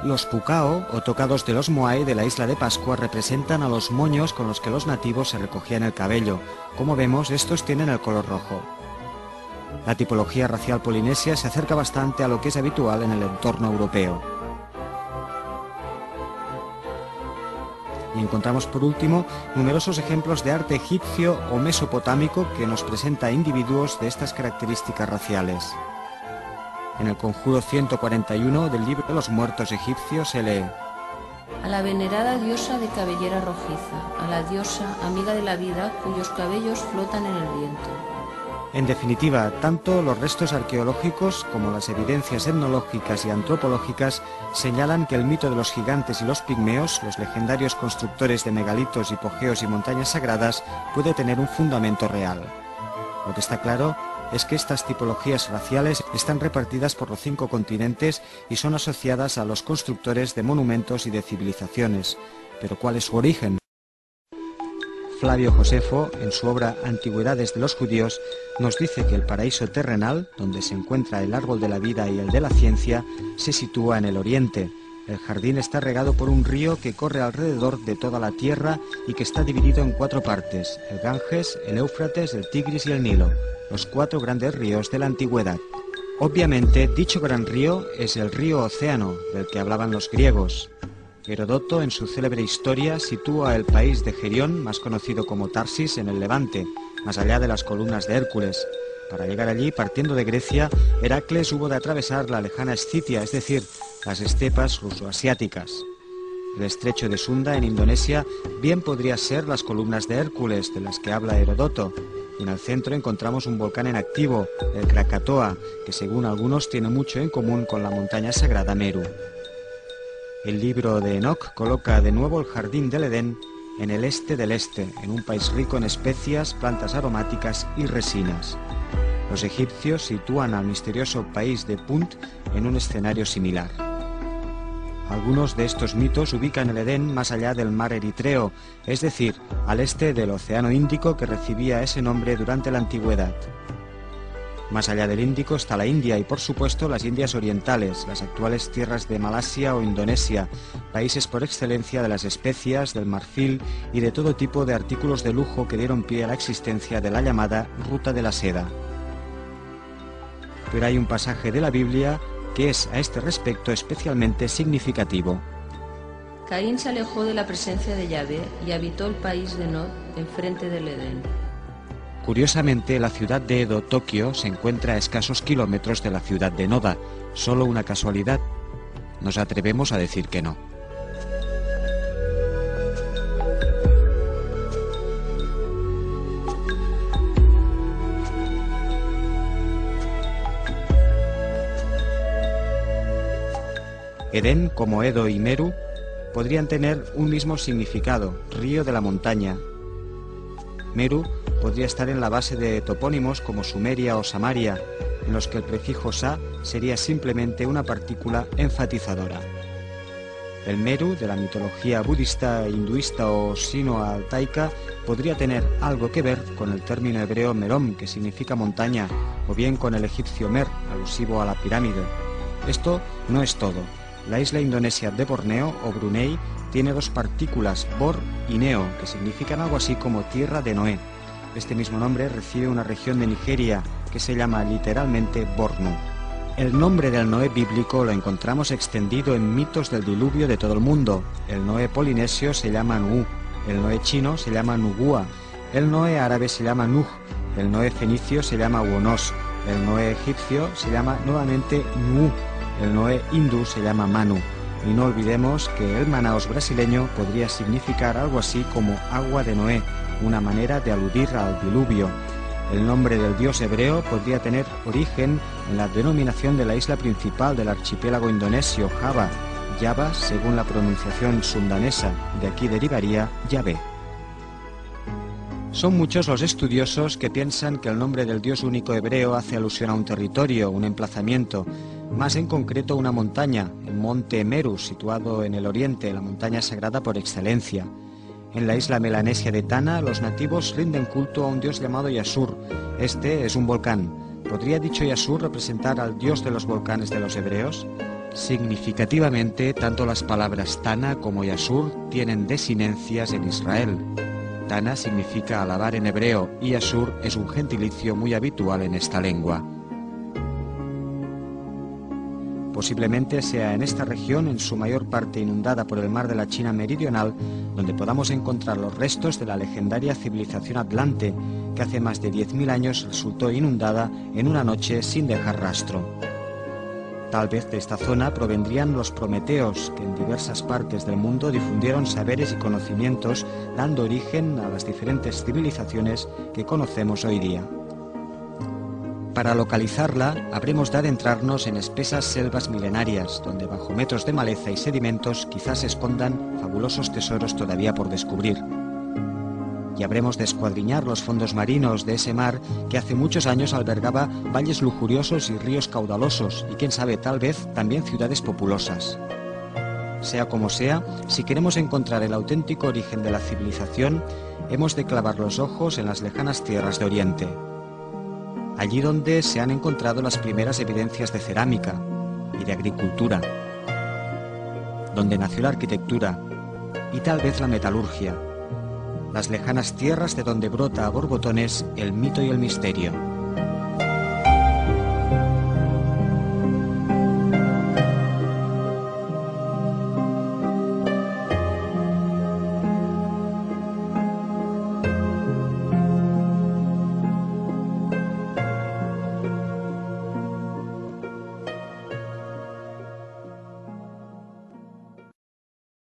Los pukao, o tocados de los moai de la isla de Pascua, representan a los moños con los que los nativos se recogían el cabello. Como vemos, estos tienen el color rojo. La tipología racial polinesia se acerca bastante a lo que es habitual en el entorno europeo. Y encontramos por último numerosos ejemplos de arte egipcio o mesopotámico que nos presenta individuos de estas características raciales. En el Conjuro 141 del Libro de los Muertos egipcios se lee: a la venerada diosa de cabellera rojiza, a la diosa amiga de la vida cuyos cabellos flotan en el viento. En definitiva, tanto los restos arqueológicos como las evidencias etnológicas y antropológicas señalan que el mito de los gigantes y los pigmeos, los legendarios constructores de megalitos, hipogeos y montañas sagradas, puede tener un fundamento real. Lo que está claro es que estas tipologías raciales están repartidas por los 5 continentes y son asociadas a los constructores de monumentos y de civilizaciones. Pero ¿cuál es su origen? Flavio Josefo, en su obra Antigüedades de los Judíos, nos dice que el paraíso terrenal, donde se encuentra el árbol de la vida y el de la ciencia, se sitúa en el oriente. El jardín está regado por un río que corre alrededor de toda la tierra y que está dividido en 4 partes: el Ganges, el Éufrates, el Tigris y el Nilo, los 4 grandes ríos de la antigüedad. Obviamente, dicho gran río es el río Océano, del que hablaban los griegos. Herodoto, en su célebre historia, sitúa el país de Gerión, más conocido como Tarsis, en el Levante, más allá de las columnas de Hércules. Para llegar allí, partiendo de Grecia, Heracles hubo de atravesar la lejana Escitia, es decir, las estepas ruso-asiáticas. El estrecho de Sunda, en Indonesia, bien podría ser las columnas de Hércules, de las que habla Herodoto. Y en el centro encontramos un volcán en activo, el Krakatoa, que según algunos tiene mucho en común con la montaña sagrada Meru. El libro de Enoc coloca de nuevo el jardín del Edén en el este del este, en un país rico en especias, plantas aromáticas y resinas. Los egipcios sitúan al misterioso país de Punt en un escenario similar. Algunos de estos mitos ubican el Edén más allá del mar Eritreo, es decir, al este del Océano Índico, que recibía ese nombre durante la antigüedad. Más allá del Índico está la India y, por supuesto, las Indias Orientales, las actuales tierras de Malasia o Indonesia, países por excelencia de las especias, del marfil y de todo tipo de artículos de lujo que dieron pie a la existencia de la llamada Ruta de la Seda. Pero hay un pasaje de la Biblia que es a este respecto especialmente significativo. Caín se alejó de la presencia de Yahvé y habitó el país de Nod, enfrente del Edén. Curiosamente, la ciudad de Edo, Tokio, se encuentra a escasos kilómetros de la ciudad de Noda. ¿Solo una casualidad? Nos atrevemos a decir que no. Edén, como Edo y Meru, podrían tener un mismo significado: río de la montaña. Meru podría estar en la base de topónimos como Sumeria o Samaria, en los que el prefijo sa sería simplemente una partícula enfatizadora. El Meru, de la mitología budista, hinduista o sino-altaica, podría tener algo que ver con el término hebreo merom, que significa montaña, o bien con el egipcio Mer, alusivo a la pirámide. Esto no es todo. La isla indonesia de Borneo o Brunei tiene 2 partículas, Bor y Neo, que significan algo así como tierra de Noé. Este mismo nombre recibe una región de Nigeria que se llama literalmente Bornu. El nombre del Noé bíblico lo encontramos extendido en mitos del diluvio de todo el mundo. El Noé polinesio se llama Nu'u, el Noé chino se llama Nugua, el Noé árabe se llama Nuh, el Noé fenicio se llama Wonos, el Noé egipcio se llama nuevamente Nu'u, el Noé hindú se llama Manu. Y no olvidemos que el Manaos brasileño podría significar algo así como agua de Noé, una manera de aludir al diluvio. El nombre del dios hebreo podría tener origen en la denominación de la isla principal del archipiélago indonesio, Java, Java según la pronunciación sundanesa, de aquí derivaría Yahvé. Son muchos los estudiosos que piensan que el nombre del dios único hebreo hace alusión a un territorio, un emplazamiento, más en concreto una montaña, el monte Meru, situado en el oriente, la montaña sagrada por excelencia. En la isla melanesia de Tana, los nativos rinden culto a un dios llamado Yasur. Este es un volcán. ¿Podría dicho Yasur representar al dios de los volcanes de los hebreos? Significativamente, tanto las palabras Tana como Yasur tienen desinencias en Israel. Tana significa alabar en hebreo y Ashur es un gentilicio muy habitual en esta lengua. Posiblemente sea en esta región, en su mayor parte inundada por el mar de la China meridional, donde podamos encontrar los restos de la legendaria civilización Atlante, que hace más de 10.000 años resultó inundada en una noche sin dejar rastro. Tal vez de esta zona provendrían los prometeos, que en diversas partes del mundo difundieron saberes y conocimientos, dando origen a las diferentes civilizaciones que conocemos hoy día. Para localizarla, habremos de adentrarnos en espesas selvas milenarias, donde bajo metros de maleza y sedimentos quizás se escondan fabulosos tesoros todavía por descubrir. Y habremos de escuadriñar los fondos marinos de ese mar que hace muchos años albergaba valles lujuriosos y ríos caudalosos, y quién sabe, tal vez también ciudades populosas. Sea como sea, si queremos encontrar el auténtico origen de la civilización, hemos de clavar los ojos en las lejanas tierras de Oriente. Allí donde se han encontrado las primeras evidencias de cerámica y de agricultura, donde nació la arquitectura y tal vez la metalurgia, las lejanas tierras de donde brota a borbotones el mito y el misterio.